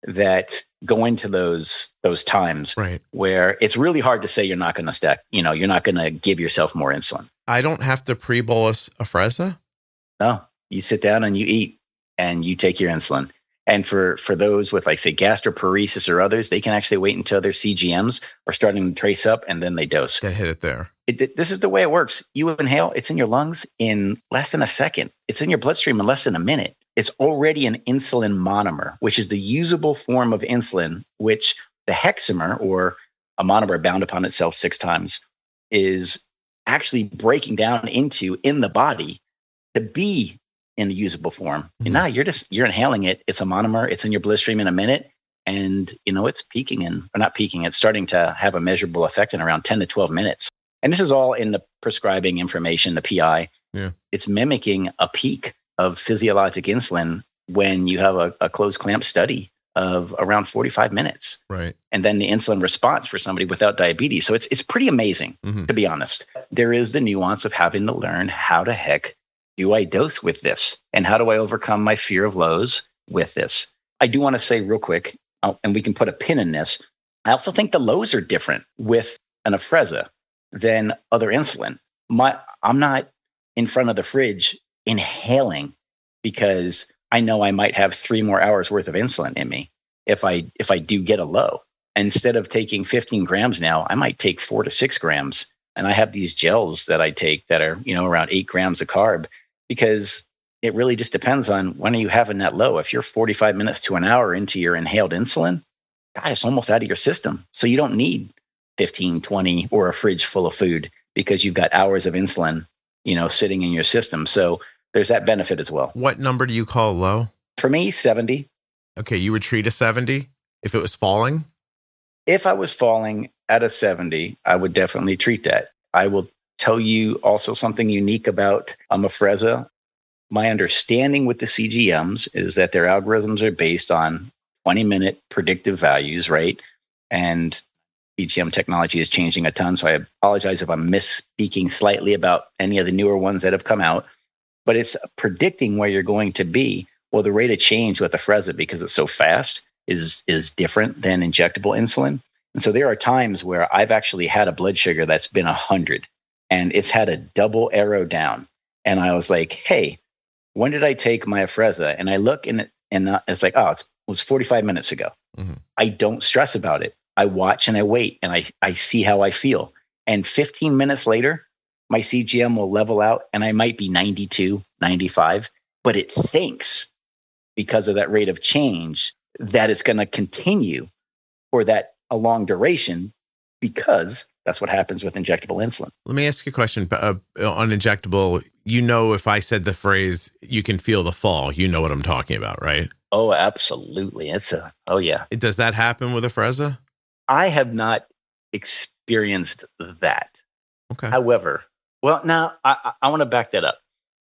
that go into those times where it's really hard to say you're not going to stack, you're not going to give yourself more insulin. I don't have to pre-bolus Afrezza? No, you sit down and you eat and you take your insulin. And for those with say gastroparesis or others, they can actually wait until their CGMs are starting to trace up and then they dose. Then hit it there. This is the way it works. You inhale, it's in your lungs in less than a second. It's in your bloodstream in less than a minute. It's already an insulin monomer, which is the usable form of insulin, which the hexamer, or a monomer bound upon itself 6 times, is actually breaking down into in the body to be in a usable form. And now you're inhaling it. It's a monomer. It's in your bloodstream in a minute. And, it's peaking it's starting to have a measurable effect in around 10 to 12 minutes. And this is all in the prescribing information, the PI. Yeah. It's mimicking a peak of physiologic insulin when you have a closed clamp study of around 45 minutes. Right. And then the insulin response for somebody without diabetes. So it's pretty amazing, to be honest. There is the nuance of having to learn how the heck do I dose with this? And how do I overcome my fear of lows with this? I do want to say real quick, and we can put a pin in this, I also think the lows are different with an Afrezza than other insulin. I'm not in front of the fridge inhaling because I know I might have 3 more hours worth of insulin in me if I do get a low. Instead of taking 15 grams now, I might take 4 to 6 grams. And I have these gels that I take that are, around 8 grams of carb, because it really just depends on when are you having that low. If you're 45 minutes to an hour into your inhaled insulin, God, it's almost out of your system. So you don't need 15, 20 or a fridge full of food because you've got hours of insulin, sitting in your system. So there's that benefit as well. What number do you call low? For me, 70. Okay, you would treat a 70 if it was falling? If I was falling at a 70, I would definitely treat that. I will tell you also something unique about Afrezza. My understanding with the CGMs is that their algorithms are based on 20-minute predictive values, right? And CGM technology is changing a ton, so I apologize if I'm misspeaking slightly about any of the newer ones that have come out. But it's predicting where you're going to be. Well, the rate of change with Afrezza, because it's so fast, is different than injectable insulin. And so there are times where I've actually had a blood sugar that's been 100 and it's had a double arrow down. And I was like, hey, when did I take my Afrezza? And I look and it's like, oh, it was 45 minutes ago. Mm-hmm. I don't stress about it. I watch and I wait and I see how I feel. And 15 minutes later, my CGM will level out and I might be 92, 95, but it thinks because of that rate of change that it's going to continue for that a long duration, because that's what happens with injectable insulin. Let me ask you a question on injectable. If I said the phrase, you can feel the fall, you know what I'm talking about, right? Oh, absolutely. Oh yeah. Does that happen with Afrezza? I have not experienced that. Okay. However, well, now I want to back that up.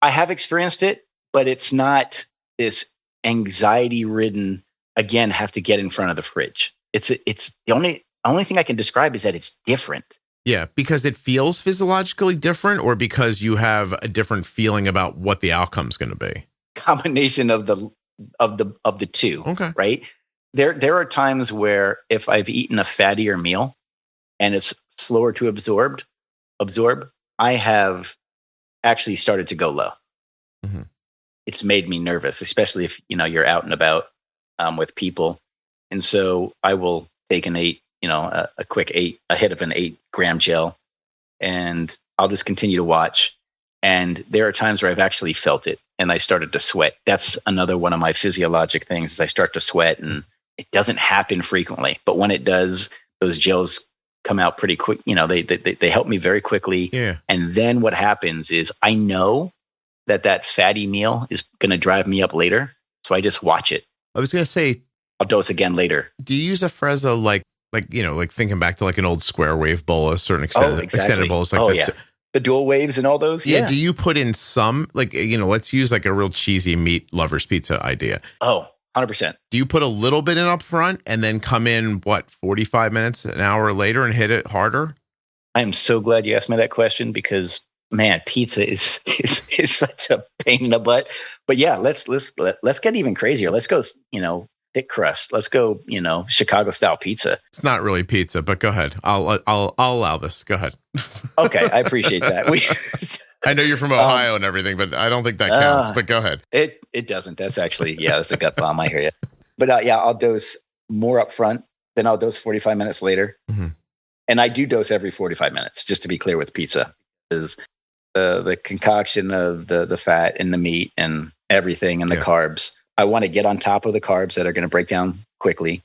I have experienced it, but it's not this anxiety-ridden, again, have to get in front of the fridge. It's the only thing I can describe is that it's different. Yeah, because it feels physiologically different, or because you have a different feeling about what the outcome's going to be. Combination of the two. Okay. Right. There are times where if I've eaten a fattier meal and it's slower to absorb, I have actually started to go low. Mm-hmm. It's made me nervous, especially if you're out and about with people. And so I will take an 8, a quick 8, a hit of an 8-gram gel, and I'll just continue to watch. And there are times where I've actually felt it and I started to sweat. That's another one of my physiologic things is I start to sweat, and it doesn't happen frequently. But when it does, those gels come out pretty quick. They help me very quickly. Yeah. And then what happens is I know that fatty meal is going to drive me up later. So I just watch it. I was going to say, I'll dose again later. Do you use Afrezza like thinking back to like an old square wave bolus or an extended bolus? Like yeah. The dual waves and all those? Yeah. Do you put in some, let's use like a real cheesy meat lover's pizza idea. Oh, 100%. Do you put a little bit in up front and then come in, 45 minutes, an hour later and hit it harder? I am so glad you asked me that question because, man, pizza is such a pain in the butt. But yeah, let's get even crazier. Let's go, thick crust. Let's go, Chicago style pizza. It's not really pizza, but go ahead. I'll allow this. Go ahead. Okay, I appreciate that. I know you're from Ohio and everything, but I don't think that counts. But go ahead. It doesn't. That's actually, that's a gut bomb. I hear you. But I'll dose more up front. Then I'll dose 45 minutes later. Mm-hmm. And I do dose every 45 minutes, just to be clear with pizza. Is the concoction of the fat and the meat and everything and the carbs. I want to get on top of the carbs that are going to break down quickly.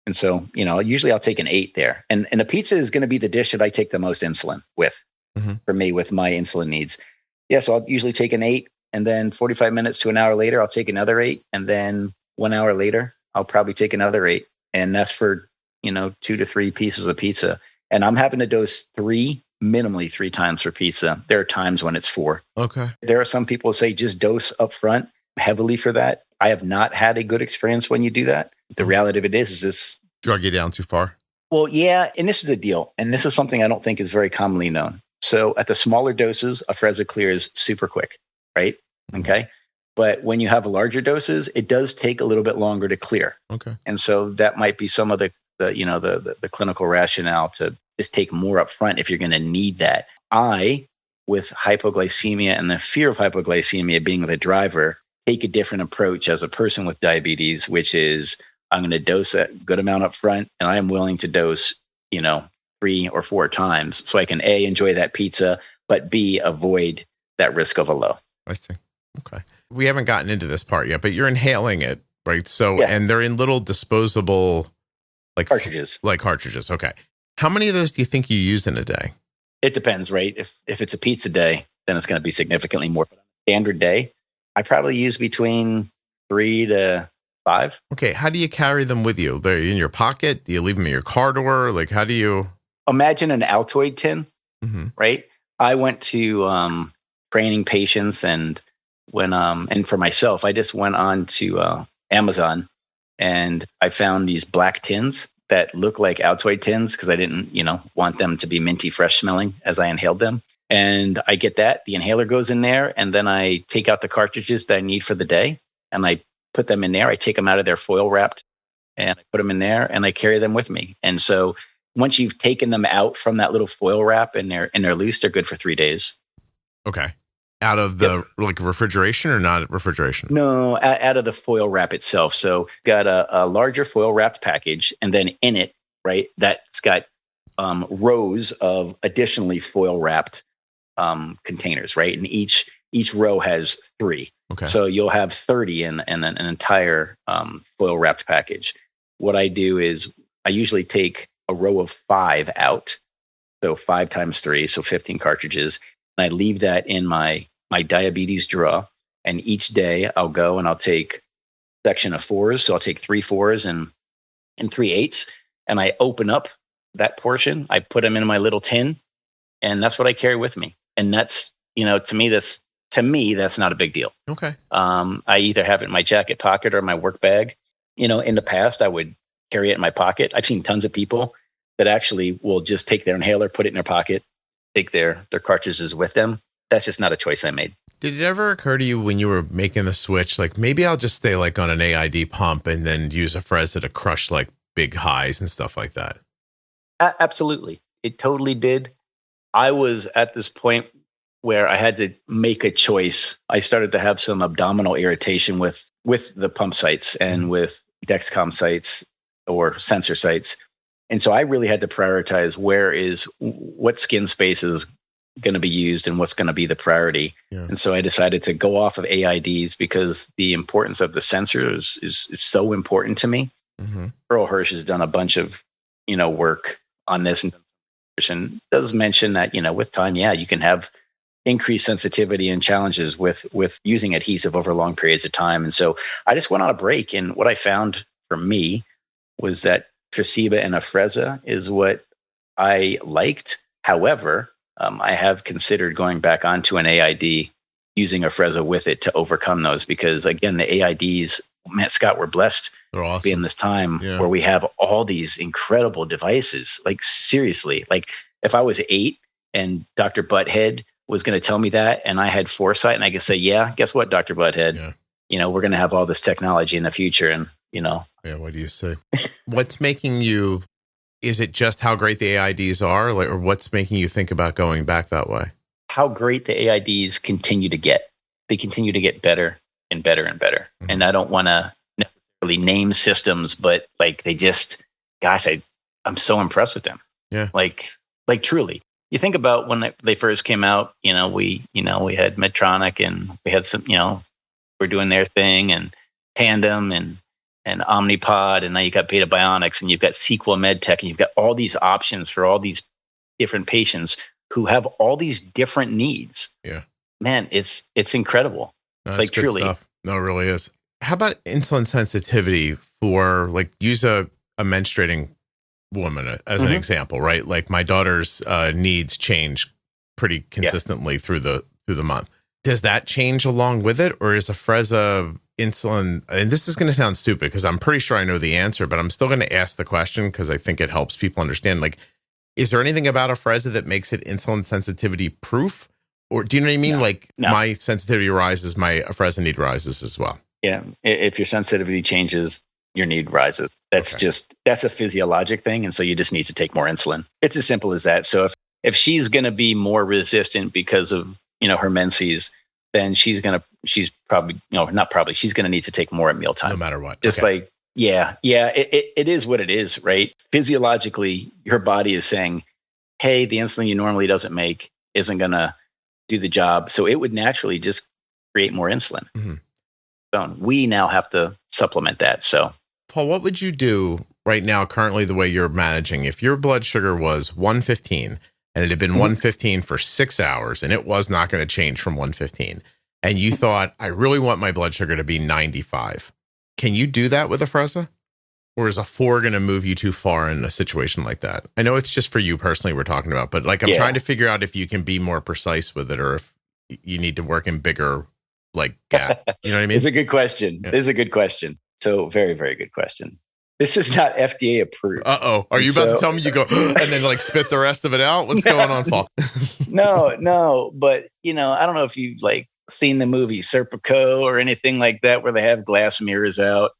And so, usually I'll take an 8 there. And a pizza is going to be the dish that I take the most insulin with, for me, with my insulin needs. Yeah, so I'll usually take an 8, and then 45 minutes to an hour later, I'll take another 8. And then 1 hour later, I'll probably take another 8. And that's for, 2 to 3 pieces of pizza. And I'm having to dose minimally 3 times for pizza. There are times when it's 4. Okay. There are some people who say just dose up front heavily for that. I have not had a good experience when you do that. The reality of it is this drug you down too far. Well, yeah. And this is the deal. And this is something I don't think is very commonly known. So at the smaller doses, Afrezza clears super quick, right? Mm-hmm. Okay. But when you have larger doses, it does take a little bit longer to clear. Okay. And so that might be some of the clinical rationale to just take more up front if you're going to need that. With hypoglycemia and the fear of hypoglycemia being the driver, take a different approach as a person with diabetes, which is I'm going to dose a good amount up front, and I am willing to dose, 3 or 4 times so I can A, enjoy that pizza, but B, avoid that risk of a low. I see. Okay. We haven't gotten into this part yet, but you're inhaling it, right? So, and they're in little disposable, cartridges. Like cartridges. Okay. How many of those do you think you use in a day? It depends, right? If it's a pizza day, then it's going to be significantly more. Standard day, I probably use between 3 to 5. Okay. How do you carry them with you? They're in your pocket? Do you leave them in your car door? How do you... Imagine an Altoid tin, right? I went to training patients and and for myself, I just went on to Amazon and I found these black tins that look like Altoid tins because I didn't, want them to be minty fresh smelling as I inhaled them. And I get that. The inhaler goes in there and then I take out the cartridges that I need for the day and I put them in there. I take them out of their foil wrapped and I put them in there and I carry them with me. And so once you've taken them out from that little foil wrap and they're loose, they're good for 3 days. Okay. Out of the like refrigeration or not refrigeration? No, out of the foil wrap itself. So got a larger foil wrapped package, and then in it, right, that's got rows of additionally foil wrapped containers, right? And each row has 3. Okay. So you'll have 30 in an entire foil wrapped package. What I do is I usually take a row of 5 out. So 5 times 3, so 15 cartridges. And I leave that in my diabetes drawer. And each day I'll go and I'll take a section of 4s. So I'll take 3 4s and 3 8s. And I open up that portion. I put them in my little tin. And that's what I carry with me. And that's, to me, that's not a big deal. Okay. I either have it in my jacket pocket or my work bag. In the past, I would carry it in my pocket. I've seen tons of people that actually will just take their inhaler, put it in their pocket, take their cartridges with them. That's just not a choice I made. Did it ever occur to you when you were making the switch, like maybe I'll just stay like on an AID pump and then use Afrezza to crush like big highs and stuff like that? Absolutely. It totally did. I was at this point where I had to make a choice. I started to have some abdominal irritation with the pump sites and with Dexcom sites or sensor sites. And so I really had to prioritize what skin space is going to be used and what's going to be the priority. Yeah. And so I decided to go off of AIDs because the importance of the sensors is so important to me. Mm-hmm. Earl Hirsch has done a bunch of, work on this and does mention that, with time, you can have increased sensitivity and challenges with using adhesive over long periods of time. And so I just went on a break. And what I found for me was that Tresiba and Afrezza is what I liked. However, I have considered going back onto an AID using Afrezza with it to overcome those because, again, the AIDs, man, Scott, we're blessed to be in this time where we have all these incredible devices. Like, seriously, like if I was 8 and Dr. Butthead was going to tell me that and I had foresight and I could say, guess what, Dr. Butthead? Yeah. We're going to have all this technology in the future and, Yeah, what do you say? What's making you, is it just how great the AIDs are, or what's making you think about going back that way? How great the AIDs continue to get. They continue to get better and better and better. Mm-hmm. And I don't want to necessarily name systems, but like they just, gosh, I'm so impressed with them. Yeah. Like truly. You think about when they first came out, we had Medtronic and we had some, we're doing their thing and Tandem and Omnipod, and now you got Beta Bionics, and you've got Sequel MedTech, and you've got all these options for all these different patients who have all these different needs. Yeah, man, it's incredible. No, like truly, stuff. No, it really is. How about insulin sensitivity for use a menstruating woman as an example, right? Like my daughter's needs change pretty consistently through the month. Does that change along with it, or is Afrezza insulin? And this is going to sound stupid because I'm pretty sure I know the answer, but I'm still going to ask the question because I think it helps people understand. Like, is there anything about Afrezza that makes it insulin sensitivity proof? Or do you know what I mean? No. My sensitivity rises, my Afrezza need rises as well. Yeah. If your sensitivity changes, your need rises. That's a physiologic thing. And so you just need to take more insulin. It's as simple as that. So if she's going to be more resistant because of, her menses, then she's going to need to take more at mealtime. No matter what. Just it is what it is, right? Physiologically, your body is saying, hey, the insulin you normally doesn't make isn't going to do the job. So it would naturally just create more insulin. Mm-hmm. So we now have to supplement that. So Paul, what would you do right now, currently, the way you're managing, if your blood sugar was 115 and it had been 115 for 6 hours and it was not going to change from 115, and you thought, I really want my blood sugar to be 95. Can you do that with Afrezza? Or is a 4 going to move you too far in a situation like that? I know it's just for you personally we're talking about, but I'm trying to figure out if you can be more precise with it or if you need to work in bigger gap. You know what I mean? It's a good question. Yeah. This is a good question. So very, very good question. This is not FDA approved. Uh-oh. Are you about to tell me you go and then spit the rest of it out? What's going on, Paul? No. But, I don't know if you seen the movie Serpico or anything like that where they have glass mirrors out.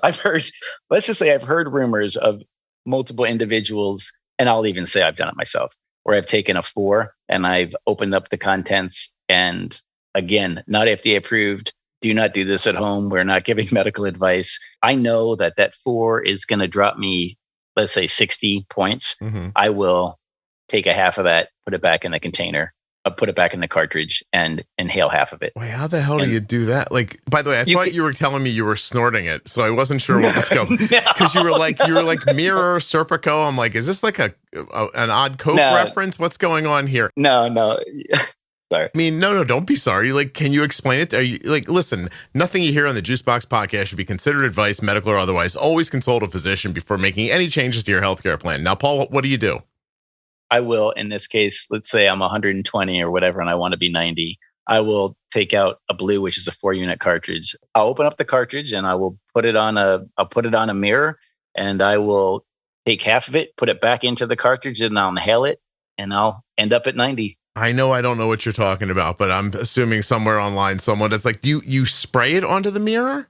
I've heard, let's just say I've heard rumors of multiple individuals, and I'll even say I've done it myself, where I've taken a 4 and I've opened up the contents. And again, not FDA approved. Do not do this at home. We're not giving medical advice. I know that 4 is going to drop me, let's say 60 points. Mm-hmm. I will take a half of that, put it back in the container, put it back in the cartridge, and inhale half of it. Wait, how the hell do you do that? Like, by the way, I thought you were telling me you were snorting it, so I wasn't sure what was going. Because you were like mirror Serpico. I'm like, is this like an odd Coke reference? What's going on here? No. Sorry. I mean, no, don't be sorry. Like, can you explain it? Are you like, listen, nothing you hear on the Juicebox podcast should be considered advice, medical or otherwise. Always consult a physician before making any changes to your healthcare plan. Now, Paul, what do you do? I will, in this case, let's say I'm 120 or whatever, and I want to be 90. I will take out a blue, which is a 4-unit cartridge. I'll open up the cartridge and I will put it on a mirror, and I will take half of it, put it back into the cartridge, and I'll inhale it, and I'll end up at 90. I know I don't know what you're talking about, but I'm assuming somewhere online someone that's like, do you spray it onto the mirror?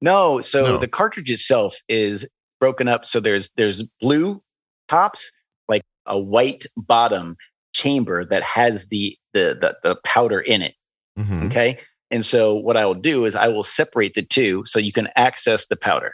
No. So the cartridge itself is broken up. So there's blue tops, like a white bottom chamber that has the powder in it. Mm-hmm. Okay. And so what I will do is I will separate the two so you can access the powder.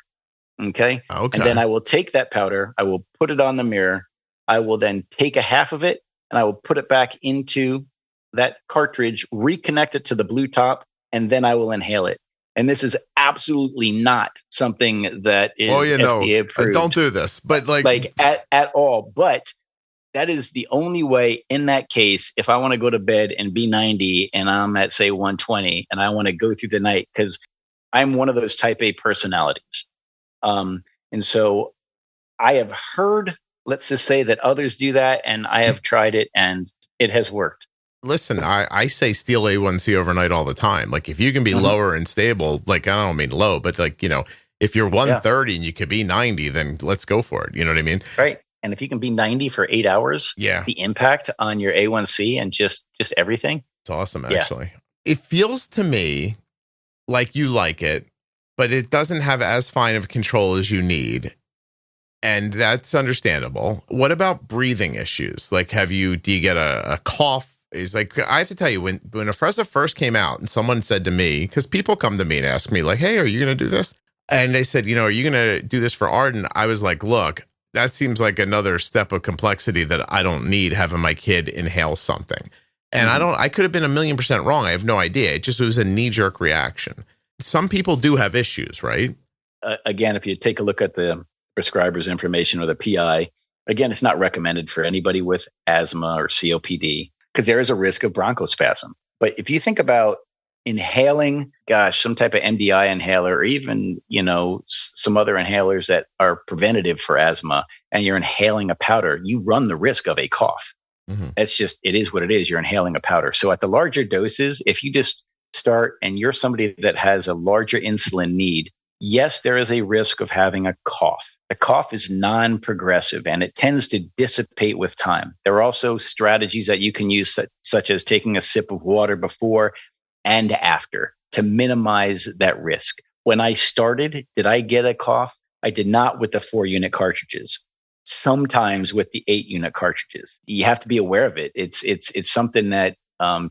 Okay. And then I will take that powder, I will put it on the mirror. I will then take a half of it, and I will put it back into that cartridge, reconnect it to the blue top, and then I will inhale it. And this is absolutely not something that is FDA approved. Don't do this, but like at all. But that is the only way in that case, if I want to go to bed and be 90 and I'm at, say, 120, and I want to go through the night, because I'm one of those type A personalities. And so I have heard, let's just say that others do that, and I have tried it and it has worked. Listen, I say steal A1C overnight all the time. Like, if you can be lower and stable, like, I don't mean low, but like, if you're 130 and you could be 90, then let's go for it. You know what I mean? Right. And if you can be 90 for 8 hours, the impact on your A1C and just everything. It's awesome, actually. It feels to me like you like it, but it doesn't have as fine of control as you need. And that's understandable. What about breathing issues? Like, do you get a cough? Is like, I have to tell you, when Afrezza first came out and someone said to me, because people come to me and ask me like, hey, are you going to do this? And they said, are you going to do this for Arden? I was like, look, that seems like another step of complexity that I don't need, having my kid inhale something. And I could have been 1,000,000% wrong. I have no idea. It was a knee-jerk reaction. Some people do have issues, right? Again, if you take a look at the prescriber's information or the PI, again, it's not recommended for anybody with asthma or COPD, because there is a risk of bronchospasm. But if you think about inhaling, some type of MDI inhaler, or even, some other inhalers that are preventative for asthma, and you're inhaling a powder, you run the risk of a cough. Mm-hmm. It is what it is. You're inhaling a powder. So at the larger doses, if you just start and you're somebody that has a larger insulin need, yes, there is a risk of having a cough. The cough is non-progressive and it tends to dissipate with time. There are also strategies that you can use, such as taking a sip of water before and after, to minimize that risk. When I started, did I get a cough? I did not with the 4-unit cartridges. Sometimes with the 8-unit cartridges. You have to be aware of it. It's something that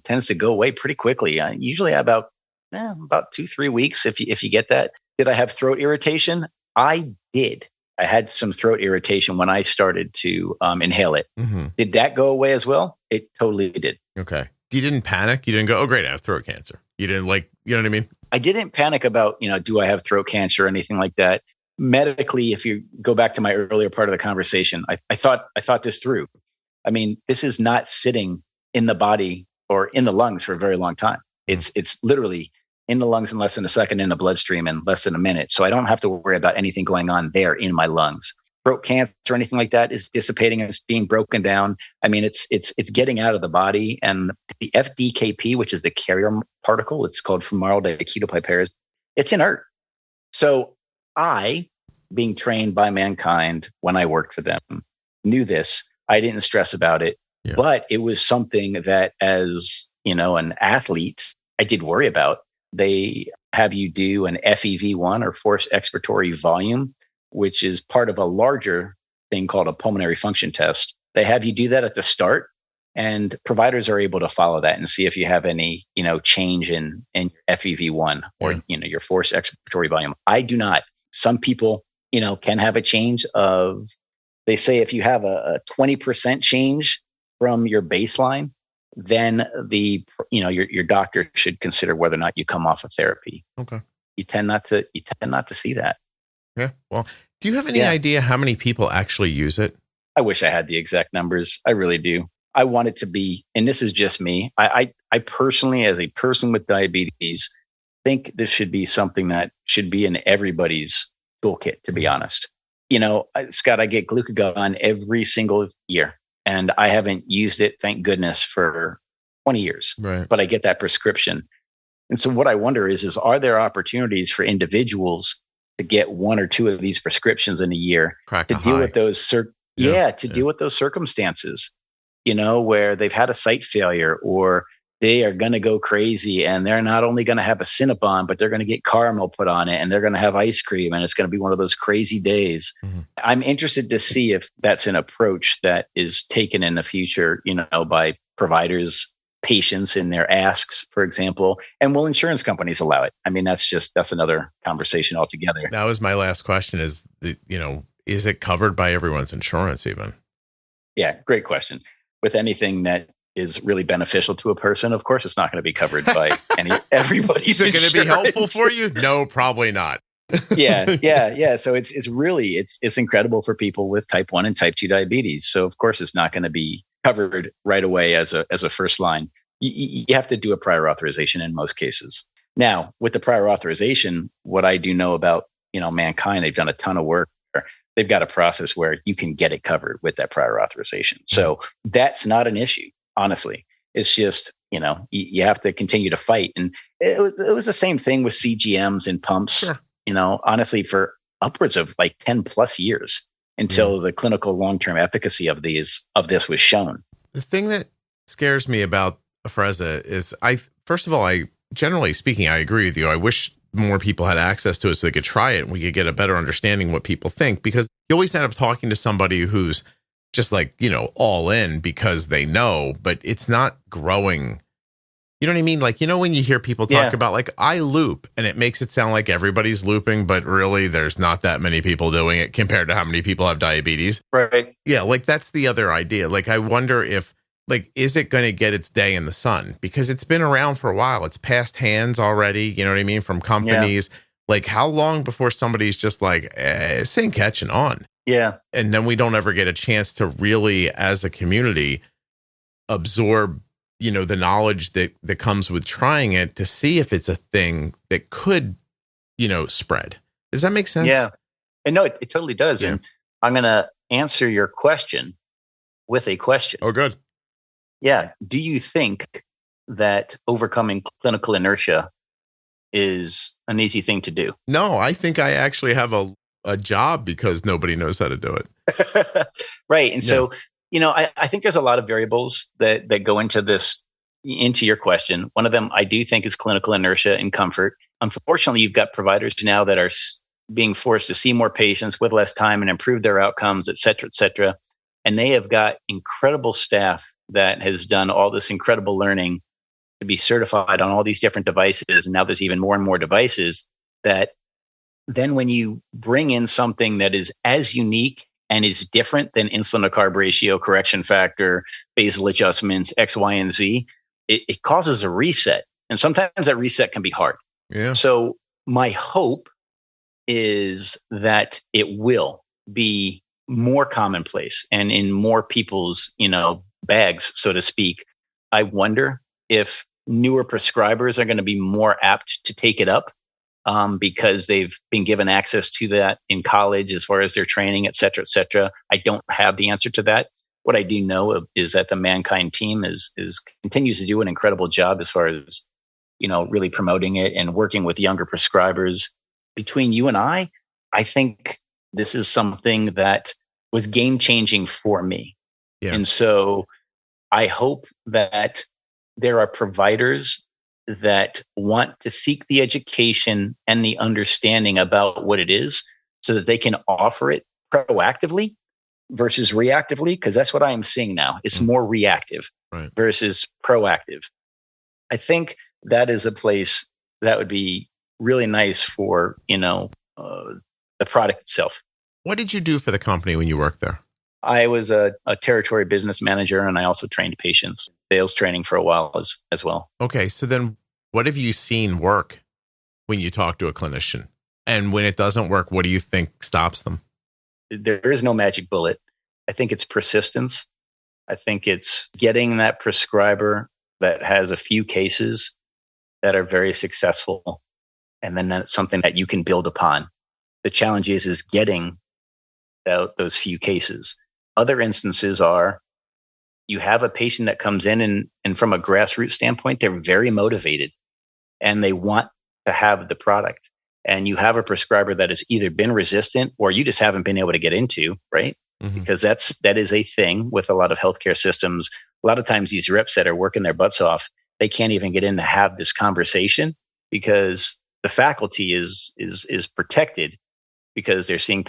tends to go away pretty quickly. Usually about 2-3 weeks if you get that. Did I have throat irritation? I did. I had some throat irritation when I started to inhale it. Mm-hmm. Did that go away as well? It totally did. Okay. You didn't panic? You didn't go, oh, great, I have throat cancer. You didn't you know what I mean? I didn't panic about, do I have throat cancer or anything like that. Medically, if you go back to my earlier part of the conversation, I thought this through. I mean, this is not sitting in the body or in the lungs for a very long time. Mm-hmm. It's literally in the lungs in less than a second, in the bloodstream in less than a minute. So I don't have to worry about anything going on there in my lungs. Throat cancer or anything like that is dissipating and it's being broken down. I mean, it's getting out of the body. And the FDKP, which is the carrier particle, it's called formaldehyde ketopiperas, it's inert. So I, being trained by Mankind when I worked for them, knew this. I didn't stress about it, but it was something that, as an athlete, I did worry about. They have you do an FEV1 or forced expiratory volume, which is part of a larger thing called a pulmonary function test. They have you do that at the start, and providers are able to follow that and see if you have any, change in FEV1 or, your forced expiratory volume. I do not. Some people, can have a change of, they say if you have a 20% change from your baseline, then your doctor should consider whether or not you come off of therapy. Okay. You tend not to see that. Yeah. Well, do you have any idea how many people actually use it? I wish I had the exact numbers. I really do. I want it to be, and this is just me. I personally, as a person with diabetes, think this should be something that should be in everybody's toolkit, to be honest. Scott, I get glucagon every single year, and I haven't used it, thank goodness, for 20 years. Right. But I get that prescription. And so what I wonder is are there opportunities for individuals to get one or two of these prescriptions in a year to deal with those deal with those circumstances, where they've had a site failure, or they are going to go crazy and they're not only going to have a Cinnabon, but they're going to get caramel put on it and they're going to have ice cream, and it's going to be one of those crazy days. Mm-hmm. I'm interested to see if that's an approach that is taken in the future, by providers, patients in their asks, for example, and will insurance companies allow it? I mean, that's another conversation altogether. That was my last question is it covered by everyone's insurance even? Yeah, great question. With anything that is really beneficial to a person, of course, it's not going to be covered by everybody's. Is it going to be helpful for you? No, probably not. Yeah. So it's really incredible for people with type 1 and type 2 diabetes. So of course, it's not going to be covered right away as a first line. You have to do a prior authorization in most cases. Now, with the prior authorization, what I do know about MannKind, they've done a ton of work. They've got a process where you can get it covered with that prior authorization. So that's not an issue, honestly. It's just, you have to continue to fight. And it was the same thing with CGMs and pumps, sure. Honestly, for upwards of like 10 plus years until the clinical long-term efficacy of this was shown. The thing that scares me about Afrezza is first of all, generally speaking, I agree with you. I wish more people had access to it so they could try it and we could get a better understanding what people think, because you always end up talking to somebody who's just like, all in because they know, but it's not growing. You know what I mean? Like, when you hear people talk about like, I loop, and it makes it sound like everybody's looping, but really there's not that many people doing it compared to how many people have diabetes. Right. Yeah. Like that's the other idea. Like, I wonder if, is it going to get its day in the sun? Because it's been around for a while. It's passed hands already, you know what I mean? From companies. Yeah. Like, how long before somebody's just like, this ain't catching on? Yeah. And then we don't ever get a chance to really, as a community, absorb, the knowledge that comes with trying it to see if it's a thing that could, spread. Does that make sense? Yeah. And no, it totally does. Yeah. And I'm going to answer your question with a question. Oh, good. Yeah. Do you think that overcoming clinical inertia is an easy thing to do? No, I think I actually have a job because nobody knows how to do it. Right. And so, I think there's a lot of variables that go into your question. One of them I do think is clinical inertia and comfort. Unfortunately, you've got providers now that are being forced to see more patients with less time and improve their outcomes, et cetera, et cetera. And they have got incredible staff that has done all this incredible learning to be certified on all these different devices. And now there's even more and more devices that then when you bring in something that is as unique and is different than insulin to carb ratio, correction factor, basal adjustments, X, Y, and Z, it causes a reset. And sometimes that reset can be hard. Yeah. So my hope is that it will be more commonplace and in more people's, bags, so to speak. I wonder if newer prescribers are going to be more apt to take it up because they've been given access to that in college as far as their training, et cetera, et cetera. I don't have the answer to that. What I do know is that the MannKind team continues to do an incredible job as far as, really promoting it and working with younger prescribers. Between you and I think this is something that was game changing for me. Yeah. And so I hope that there are providers that want to seek the education and the understanding about what it is so that they can offer it proactively versus reactively, because that's what I am seeing now. It's more reactive versus proactive. I think that is a place that would be really nice for, the product itself. What did you do for the company when you worked there? I was a territory business manager, and I also trained patients, sales training for a while as well. Okay. So then what have you seen work when you talk to a clinician? And when it doesn't work, what do you think stops them? There is no magic bullet. I think it's persistence. I think it's getting that prescriber that has a few cases that are very successful. And then that's something that you can build upon. The challenge is getting those few cases. Other instances are you have a patient that comes in and from a grassroots standpoint, they're very motivated and they want to have the product. And you have a prescriber that has either been resistant or you just haven't been able to get into, right? Mm-hmm. Because that is a thing with a lot of healthcare systems. A lot of times these reps that are working their butts off, they can't even get in to have this conversation because the faculty is protected because they're seeing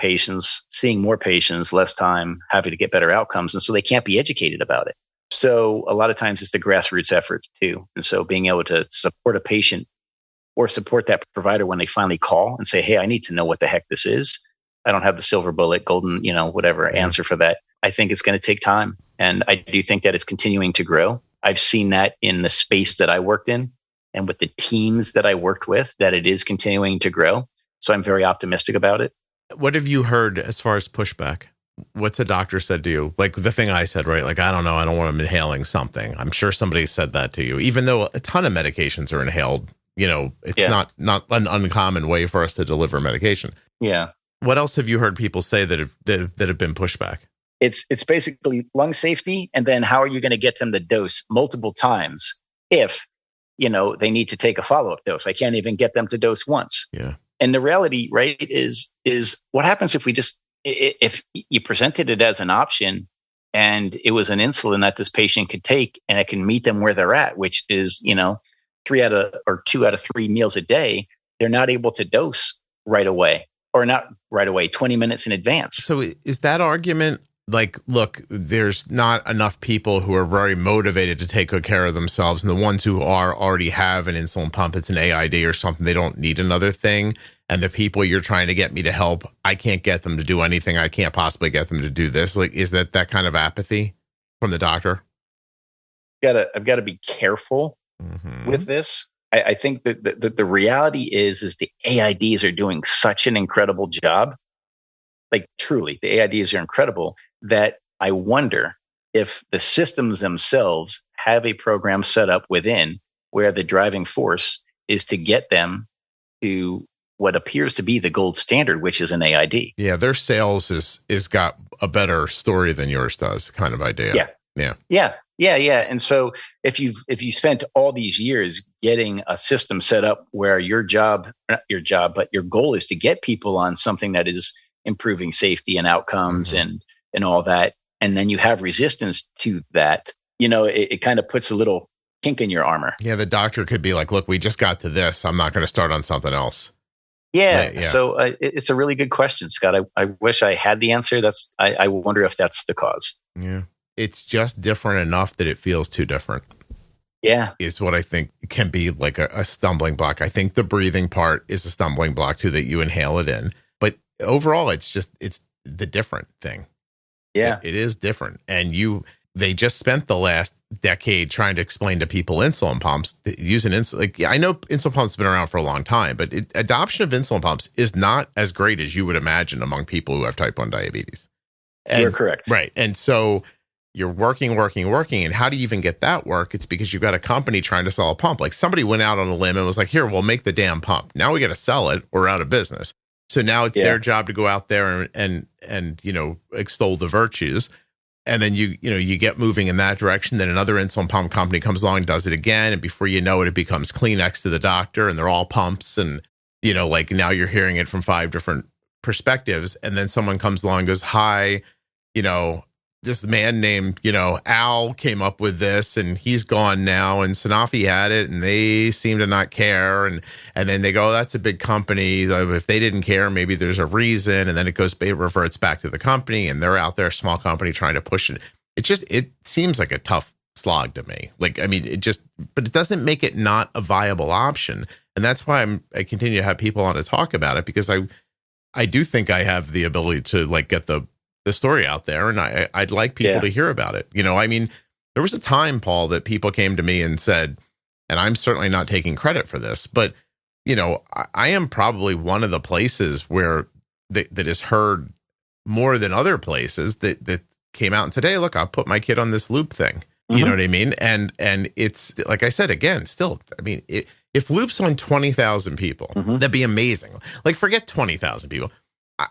more patients, less time, having to get better outcomes. And so they can't be educated about it. So a lot of times it's the grassroots effort too. And so being able to support a patient or support that provider when they finally call and say, hey, I need to know what the heck this is. I don't have the silver bullet, golden, answer for that. I think it's going to take time. And I do think that it's continuing to grow. I've seen that in the space that I worked in and with the teams that I worked with, that it is continuing to grow. So I'm very optimistic about it. What have you heard as far as pushback? What's a doctor said to you? Like the thing I said, right? Like, I don't know. I don't want them inhaling something. I'm sure somebody said that to you, even though a ton of medications are inhaled. It's not an uncommon way for us to deliver medication. Yeah. What else have you heard people say that have been pushback? It's basically lung safety. And then how are you going to get them to dose multiple times if, they need to take a follow-up dose? I can't even get them to dose once. Yeah. And the reality, right, is what happens if you presented it as an option and it was an insulin that this patient could take and it can meet them where they're at, which is, 2 out of 3 meals a day, they're not able to dose right away, or not right away, 20 minutes in advance. So is that argument like, look, there's not enough people who are very motivated to take good care of themselves, and the ones who already have an insulin pump, it's an AID or something, they don't need another thing. And the people you're trying to get me to help, I can't get them to do anything. I can't possibly get them to do this. Like, is that kind of apathy from the doctor? I've got to be careful with this. I think that the reality is the AIDs are doing such an incredible job. Like truly, the AIDs are incredible that I wonder if the systems themselves have a program set up within where the driving force is to get them to what appears to be the gold standard, which is an AID. Yeah, their sales is got a better story than yours does, kind of idea. Yeah. And so if you spent all these years getting a system set up where your goal is to get people on something that is improving safety and outcomes and all that, and then you have resistance to that, it kind of puts a little kink in your armor. Yeah, the doctor could be like, look, we just got to this. I'm not going to start on something else. Yeah. So it's a really good question, Scott. I wish I had the answer. I wonder if that's the cause. Yeah. It's just different enough that it feels too different. Yeah. Is what I think can be like a stumbling block. I think the breathing part is a stumbling block too, that you inhale it in. But overall, it's the different thing. Yeah. It is different. And they just spent the last decade trying to explain to people insulin pumps, using insulin. Like, I know insulin pumps have been around for a long time, but adoption of insulin pumps is not as great as you would imagine among people who have type 1 diabetes. And, you're correct. Right. And so you're working. And how do you even get that work? It's because you've got a company trying to sell a pump. Like somebody went out on a limb and was like, here, we'll make the damn pump. Now we got to sell it or out of business. So now it's their job to go out there and extol the virtues. And then you get moving in that direction. Then another insulin pump company comes along, does it again. And before you know it, it becomes Kleenex to the doctor and they're all pumps. And, like now you're hearing it from 5 different perspectives. And then someone comes along and goes, hi, this man named, Al came up with this and he's gone now, and Sanofi had it and they seem to not care. And then they go, oh, that's a big company. If they didn't care, maybe there's a reason. And then it reverts back to the company, and they're out there, small company, trying to push it. It seems like a tough slog to me. But it doesn't make it not a viable option. And that's why I continue to have people on to talk about it, because I do think I have the ability to get the story out there, and I'd like people to hear about it. There was a time, Paul, that people came to me and said, and I'm certainly not taking credit for this, but I am probably one of the places where that is heard more than other places that came out and said, hey, look, I'll put my kid on this loop thing. You know what I mean? And it's like I said, again, still, if Loop's on 20,000 people, that'd be amazing. Forget 20,000 people.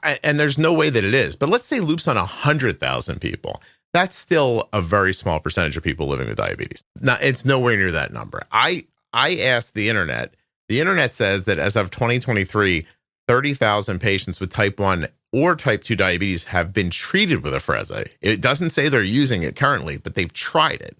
And there's no way that it is. But let's say Loop's on 100,000 people. That's still a very small percentage of people living with diabetes. It's nowhere near that number. I asked the internet. The internet says that as of 2023, 30,000 patients with type 1 or type 2 diabetes have been treated with Afrezza. It doesn't say they're using it currently, but they've tried it.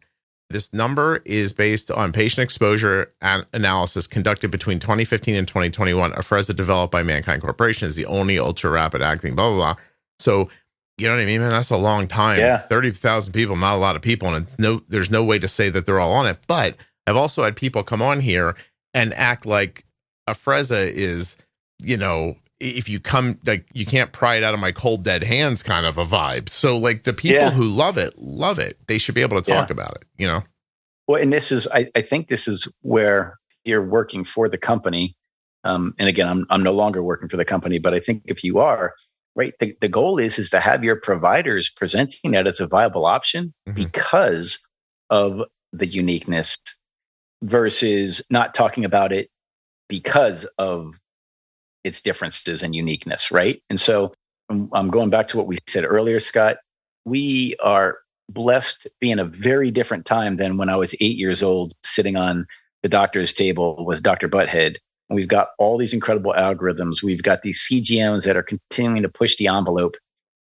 This number is based on patient exposure analysis conducted between 2015 and 2021. Afrezza, developed by Mankind Corporation, is the only ultra-rapid acting, blah, blah, blah. So, you know what I mean, man? That's a long time. Yeah. 30,000 people, not a lot of people, and there's no way to say that they're all on it. But I've also had people come on here and act like Afrezza is, if you come, you can't pry it out of my cold, dead hands kind of a vibe. So the people who love it. They should be able to talk about it, Well, and this is, I think this is where you're working for the company. And again, I'm no longer working for the company, but I think if you are, right, the goal is to have your providers presenting that as a viable option because of the uniqueness versus not talking about it because of its differences and uniqueness, right? And so I'm going back to what we said earlier, Scott. We are blessed to be in a very different time than when I was 8 years old, sitting on the doctor's table with Dr. Butthead. And we've got all these incredible algorithms. We've got these CGMs that are continuing to push the envelope.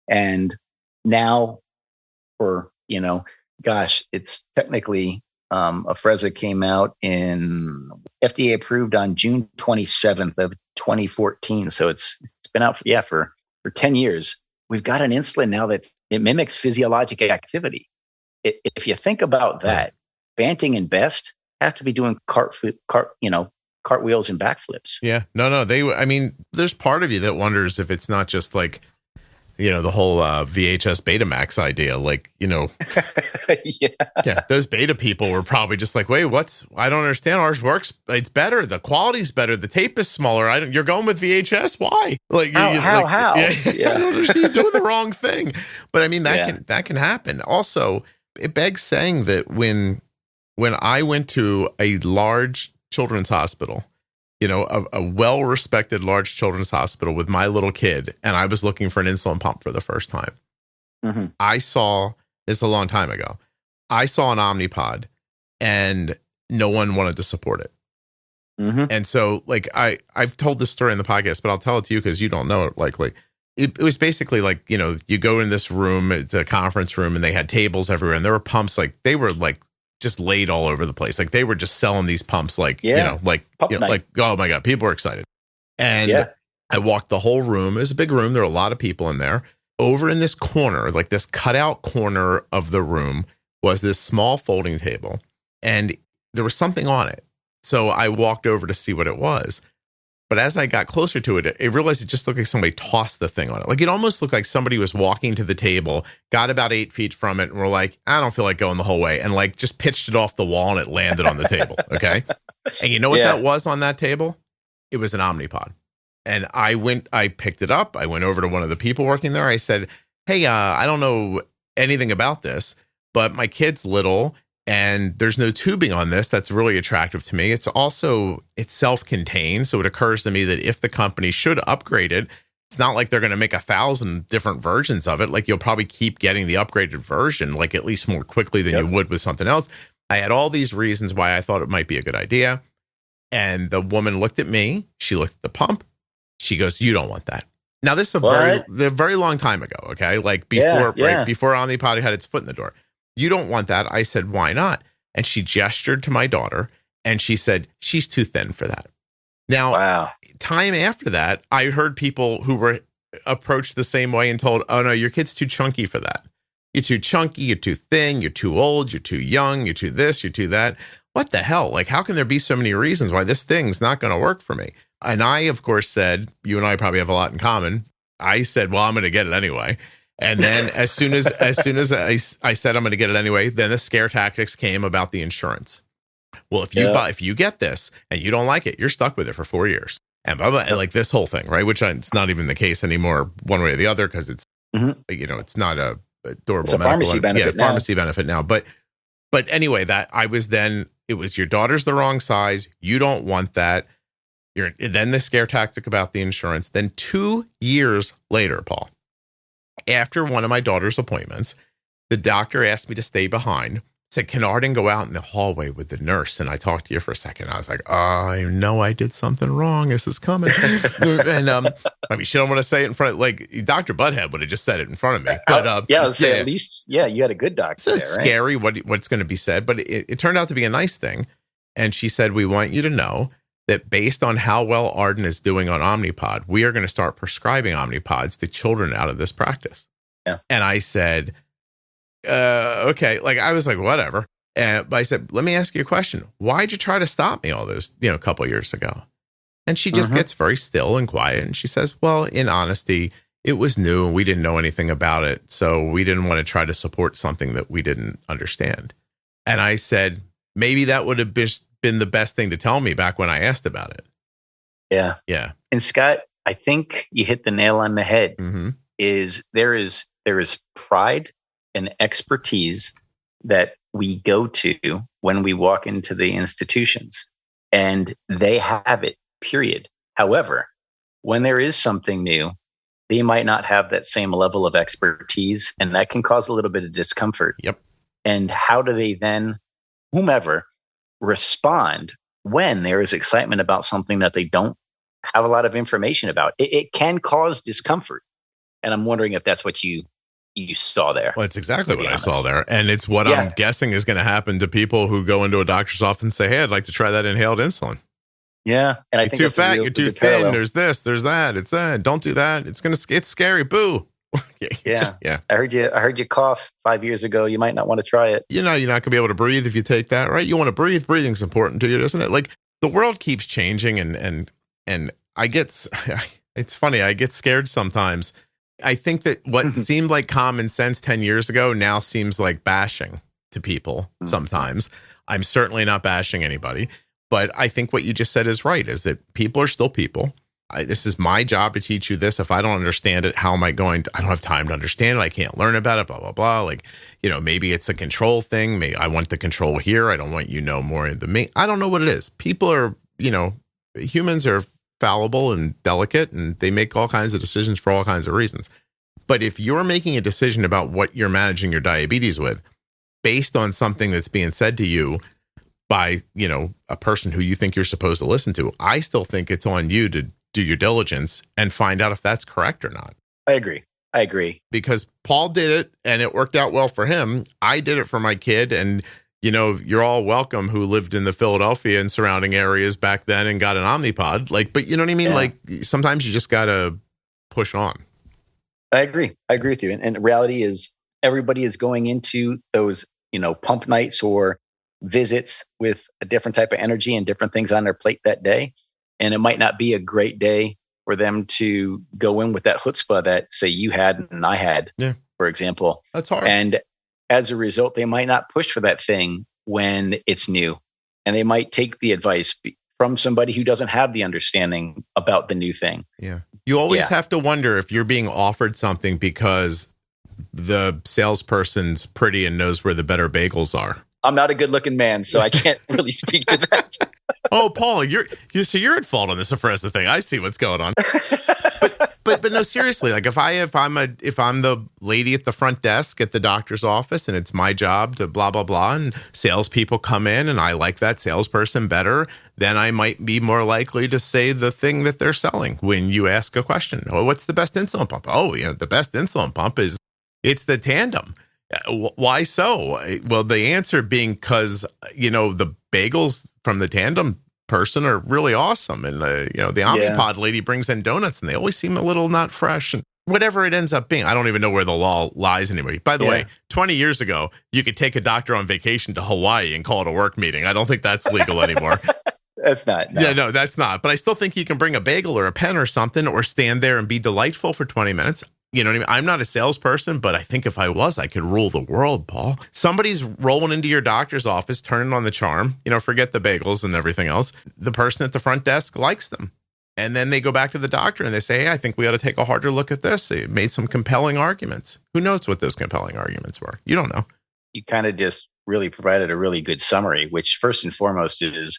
And now it's technically Afrezza came out in FDA approved on June 27th of 2014. So it's been out for 10 years. We've got an insulin now it mimics physiologic activity. If you think about that, Banting and Best have to be doing cartwheels and backflips. Yeah, no. There's part of you that wonders if it's not just the whole VHS Betamax idea, those beta people were probably just like, wait, I don't understand. Ours works. It's better. The quality's better. The tape is smaller. You're going with VHS. Why? How? Yeah. I don't understand. You're doing the wrong thing. But that can happen. Also, it begs saying that when I went to a large children's hospital, a well-respected large children's hospital with my little kid, and I was looking for an insulin pump for the first time. I saw, this a long time ago, I saw an Omnipod, and no one wanted to support it. And so, I've told this story in the podcast, but I'll tell it to you because you don't know it likely. It was basically you go in this room, it's a conference room, and they had tables everywhere, and there were pumps, they were just laid all over the place. They were just selling these pumps oh my God, people were excited. And I walked the whole room. It was a big room. There were a lot of people in there. Over in this corner, this cutout corner of the room, was this small folding table, and there was something on it. So I walked over to see what it was. But as I got closer to it, I realized it just looked like somebody tossed the thing on it. It almost looked like somebody was walking to the table, got about 8 feet from it, and were like, I don't feel like going the whole way, and just pitched it off the wall, and it landed on the table. Okay. And you know what that was on that table? It was an Omnipod. And I picked it up. I went over to one of the people working there. I said, hey, I don't know anything about this, but my kid's little, and there's no tubing on this. That's really attractive to me. It's self-contained. So it occurs to me that if the company should upgrade it, it's not like they're going to make 1,000 different versions of it. You'll probably keep getting the upgraded version, at least more quickly than you would with something else. I had all these reasons why I thought it might be a good idea. And the woman looked at me. She looked at the pump. She goes, you don't want that. Now, this is a very long time ago, okay? Like before, right before Omnipod had its foot in the door. You don't want that. I said, why not? And she gestured to my daughter and she said, she's too thin for that. Now, time after that, I heard people who were approached the same way and told, oh no, your kid's too chunky for that. You're too chunky, you're too thin, you're too old, you're too young, you're too this, you're too that. What the hell? Like, how can there be so many reasons why this thing's not going to work for me? And I, of course, said, you and I probably have a lot in common. I said, well, I'm going to get it anyway. And then as soon as I said I'm going to get it anyway, then the scare tactics came about the insurance. Well, if you get this and you don't like it, you're stuck with it for 4 years. And blah, blah, and like this whole thing, right? Which it's not even the case anymore one way or the other because it's, it's not a durable pharmacy benefit now. Pharmacy benefit now. But anyway, it was your daughter's the wrong size. You don't want that. Then the scare tactic about the insurance. Then 2 years later, Paul, after one of my daughter's appointments, the doctor asked me to stay behind, said, can Arden go out in the hallway with the nurse? And I talked to you for a second. I was like, I know I did something wrong. This is coming. And I mean, she don't want to say it in front of, like, Dr. Butthead would have just said it in front of me. But at least, you had a good doctor. It's scary what's going to be said, but it turned out to be a nice thing. And she said, we want you to know that based on how well Arden is doing on Omnipod, we are going to start prescribing Omnipods to children out of this practice. Yeah. And I said, okay. Like, I was like, whatever. But I said, let me ask you a question. Why'd you try to stop me all those, a couple of years ago? And she just gets very still and quiet. And she says, well, in honesty, it was new and we didn't know anything about it. So we didn't want to try to support something that we didn't understand. And I said, maybe that would have been the best thing to tell me back when I asked about it. Yeah. Yeah. And Scott, I think you hit the nail on the head. There is pride and expertise that we go to when we walk into the institutions, and they have it, period. However, when there is something new, they might not have that same level of expertise, and that can cause a little bit of discomfort. Yep. And how do they then, whomever, respond when there is excitement about something that they don't have a lot of information about? It can cause discomfort. And I'm wondering if that's what you saw there. Well, it's exactly what I saw there. And it's what I'm guessing is going to happen to people who go into a doctor's office and say, hey, I'd like to try that inhealed insulin. Yeah. And I think you're too fat, you're too thin, parallel. There's this, there's that. It's don't do that. It's scary. Boo. Yeah. I heard you cough 5 years ago. You might not want to try it. You're not going to be able to breathe if you take that, right? You want to breathe. Breathing's important to you, isn't it? Like, the world keeps changing and I get, it's funny. I get scared sometimes. I think that what seemed like common sense 10 years ago now seems like bashing to people sometimes. I'm certainly not bashing anybody, but I think what you just said is right, is that people are still people. This is my job to teach you this. If I don't understand it, how am I going to? I don't have time to understand it. I can't learn about it, blah, blah, blah. Like, maybe it's a control thing. Maybe I want the control here. I don't want more than me. I don't know what it is. People are, humans are fallible and delicate, and they make all kinds of decisions for all kinds of reasons. But if you're making a decision about what you're managing your diabetes with based on something that's being said to you by, a person who you think you're supposed to listen to, I still think it's on you to do your diligence and find out if that's correct or not. I agree. Because Paul did it and it worked out well for him. I did it for my kid, and you're all welcome who lived in the Philadelphia and surrounding areas back then and got an Omnipod. But you know what I mean? Yeah. Like, sometimes you just got to push on. I agree with you. And the reality is everybody is going into those, pump nights or visits with a different type of energy and different things on their plate that day. And it might not be a great day for them to go in with that chutzpah that, say, you had and I had, for example. That's hard. And as a result, they might not push for that thing when it's new. And they might take the advice from somebody who doesn't have the understanding about the new thing. Yeah. You always have to wonder if you're being offered something because the salesperson's pretty and knows where the better bagels are. I'm not a good looking man, so I can't really speak to that. Oh, Paul, you're at fault on this Afrezza thing. I see what's going on. But but no, seriously, like if I'm the lady at the front desk at the doctor's office and it's my job to blah, blah, blah, and salespeople come in and I like that salesperson better, then I might be more likely to say the thing that they're selling when you ask a question. Oh, what's the best insulin pump? Oh, the best insulin pump it's the Tandem. Why so? Well, the answer being because, the bagels from the Tandem person are really awesome. And, the Omnipod lady brings in donuts and they always seem a little not fresh. And whatever it ends up being, I don't even know where the law lies anymore. By the way, 20 years ago, you could take a doctor on vacation to Hawaii and call it a work meeting. I don't think that's legal anymore. That's not. No. Yeah, no, that's not. But I still think you can bring a bagel or a pen or something or stand there and be delightful for 20 minutes. You know what I mean? I'm not a salesperson, but I think if I was, I could rule the world, Paul. Somebody's rolling into your doctor's office, turning on the charm, forget the bagels and everything else. The person at the front desk likes them. And then they go back to the doctor and they say, hey, I think we ought to take a harder look at this. They made some compelling arguments. Who knows what those compelling arguments were? You don't know. You kind of just really provided a really good summary, which first and foremost is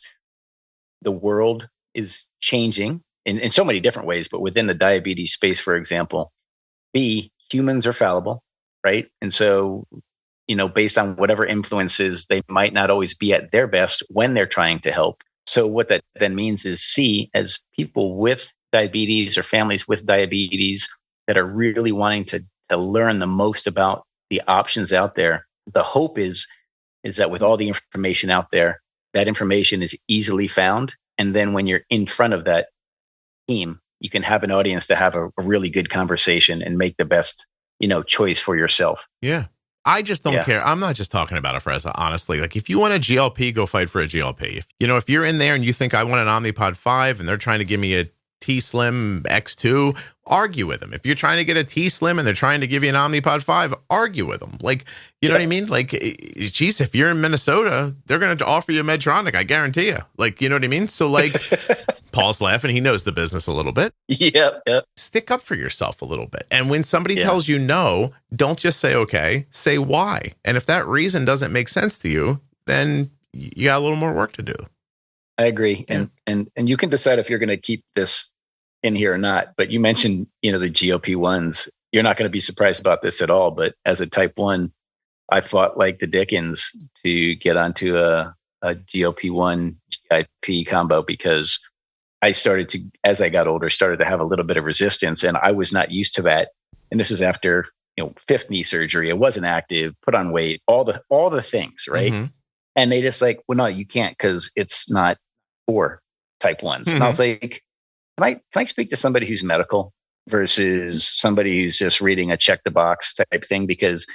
the world is changing in so many different ways, but within the diabetes space, for example, humans are fallible, right? And so, based on whatever influences, they might not always be at their best when they're trying to help. So what that then means is as people with diabetes or families with diabetes that are really wanting to learn the most about the options out there, the hope is that with all the information out there, that information is easily found. And then when you're in front of that team, you can have an audience to have a really good conversation and make the best, choice for yourself. Yeah. I just don't care. I'm not just talking about Afrezza, honestly. Like if you want a GLP, go fight for a GLP. If you're in there and you think I want an Omnipod 5 and they're trying to give me a T-Slim X2, argue with them. If you're trying to get a T-Slim and they're trying to give you an Omnipod 5, argue with them. Like, you know what I mean? Like, geez, if you're in Minnesota, they're going to offer you a Medtronic, I guarantee you. Like, you know what I mean? So like, Paul's laughing. He knows the business a little bit. Yeah. Stick up for yourself a little bit. And when somebody tells you no, don't just say, okay, say why. And if that reason doesn't make sense to you, then you got a little more work to do. I agree. Yeah. And you can decide if you're going to keep this in here or not. But you mentioned, the GLP-1s. You're not going to be surprised about this at all. But as a type 1, I fought like the Dickens to get onto a GLP-1 GIP combo because I as I got older, started to have a little bit of resistance, and I was not used to that. And this is after, 5th knee surgery. I wasn't active, put on weight, all the things, right? Mm-hmm. And they just like, well, no, you can't because it's not for type 1s. Mm-hmm. And I was like, can I speak to somebody who's medical versus somebody who's just reading a check the box type thing? Because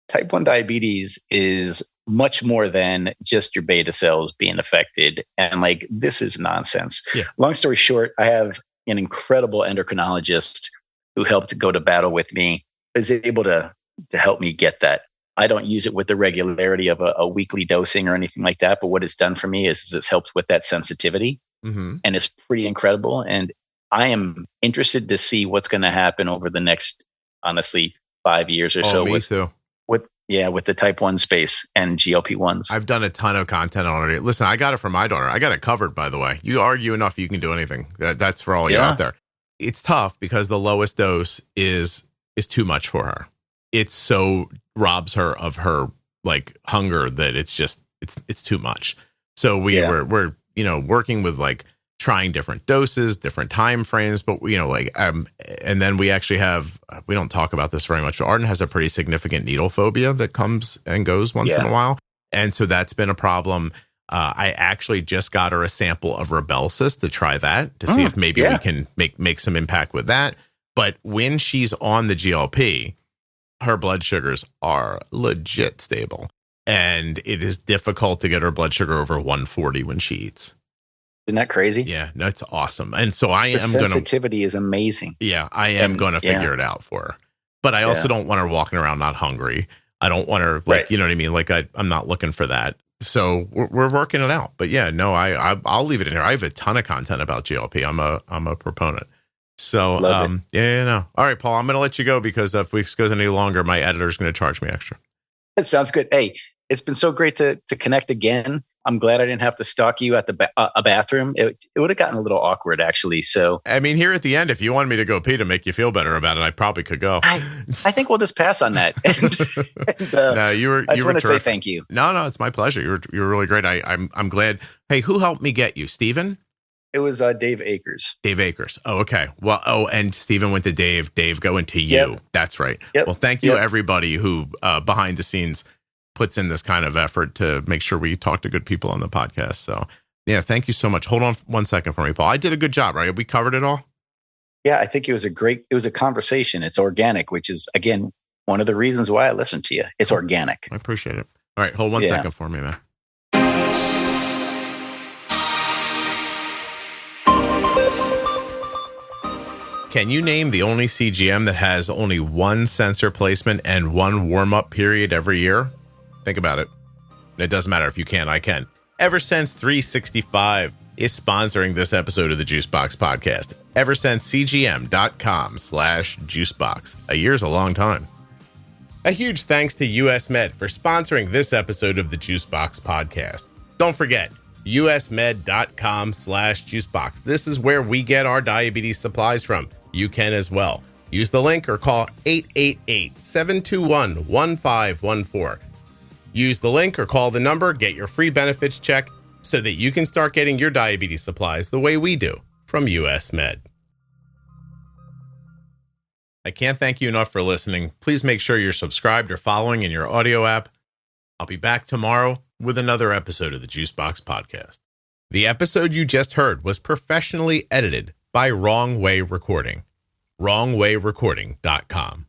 type 1 diabetes is much more than just your beta cells being affected. And like, this is nonsense. Yeah. Long story short, I have an incredible endocrinologist who helped go to battle with me, is able to help me get that. I don't use it with the regularity of a weekly dosing or anything like that. But what it's done for me is it's helped with that sensitivity. Mm-hmm. And it's pretty incredible. And I am interested to see what's going to happen over the next, honestly, 5 years or so. Me too. With the type 1 space and GLP-1s. I've done a ton of content on it. Listen, I got it for my daughter. I got it covered, by the way. You argue enough, you can do anything. That's for all you out there. It's tough because the lowest dose is too much for her. It so robs her of her like hunger that it's too much. So we're working with like trying different doses, different time frames, but and then we actually have, we don't talk about this very much, but Arden has a pretty significant needle phobia that comes and goes once in a while. And so that's been a problem. I actually just got her a sample of Rybelsus to try that to see if maybe we can make some impact with that. But when she's on the GLP, her blood sugars are legit stable. And it is difficult to get her blood sugar over 140 when she eats. Isn't that crazy? Yeah, no, it's awesome. And so the sensitivity is amazing. Yeah, I am going to figure it out for her. But I also don't want her walking around not hungry. I don't want her you know what I mean? Like I'm not looking for that. So we're working it out. But yeah, no, I'll leave it in here. I have a ton of content about GLP. I'm a proponent. So no. All right, Paul, I'm going to let you go because if this goes any longer, my editor's going to charge me extra. It sounds good. Hey, it's been so great to connect again. I'm glad I didn't have to stalk you at the a bathroom. It would have gotten a little awkward, actually. So, I mean, here at the end, if you wanted me to go pee to make you feel better about it, I probably could go. I think we'll just pass on that. No, you were. I just want to say thank you. No, it's my pleasure. You were really great. I'm glad. Hey, who helped me get you, Steven? It was Dave Akers. Dave Akers. Oh, okay. Well, and Steven went to Dave. Dave going to you. Yep. That's right. Yep. Well, thank you, everybody who behind the scenes puts in this kind of effort to make sure we talk to good people on the podcast. So, yeah, thank you so much. Hold on 1 second for me, Paul. I did a good job, right? We covered it all? Yeah, I think it was a conversation. It's organic, which is, again, one of the reasons why I listen to you. It's organic. I appreciate it. All right, hold 1 second for me, man. Can you name the only CGM that has only one sensor placement and one warm-up period every year? Think about it. It doesn't matter if you can, I can. Eversense 365 is sponsoring this episode of the Juicebox Podcast. EversenseCGM.com/Juicebox. A year's a long time. A huge thanks to US Med for sponsoring this episode of the Juicebox Podcast. Don't forget, usmed.com/Juicebox. This is where we get our diabetes supplies from. You can as well. Use the link or call 888-721-1514. Use the link or call the number, get your free benefits check so that you can start getting your diabetes supplies the way we do from US Med. I can't thank you enough for listening. Please make sure you're subscribed or following in your audio app. I'll be back tomorrow with another episode of the Juicebox Podcast. The episode you just heard was professionally edited by Wrong Way Recording. WrongWayRecording.com.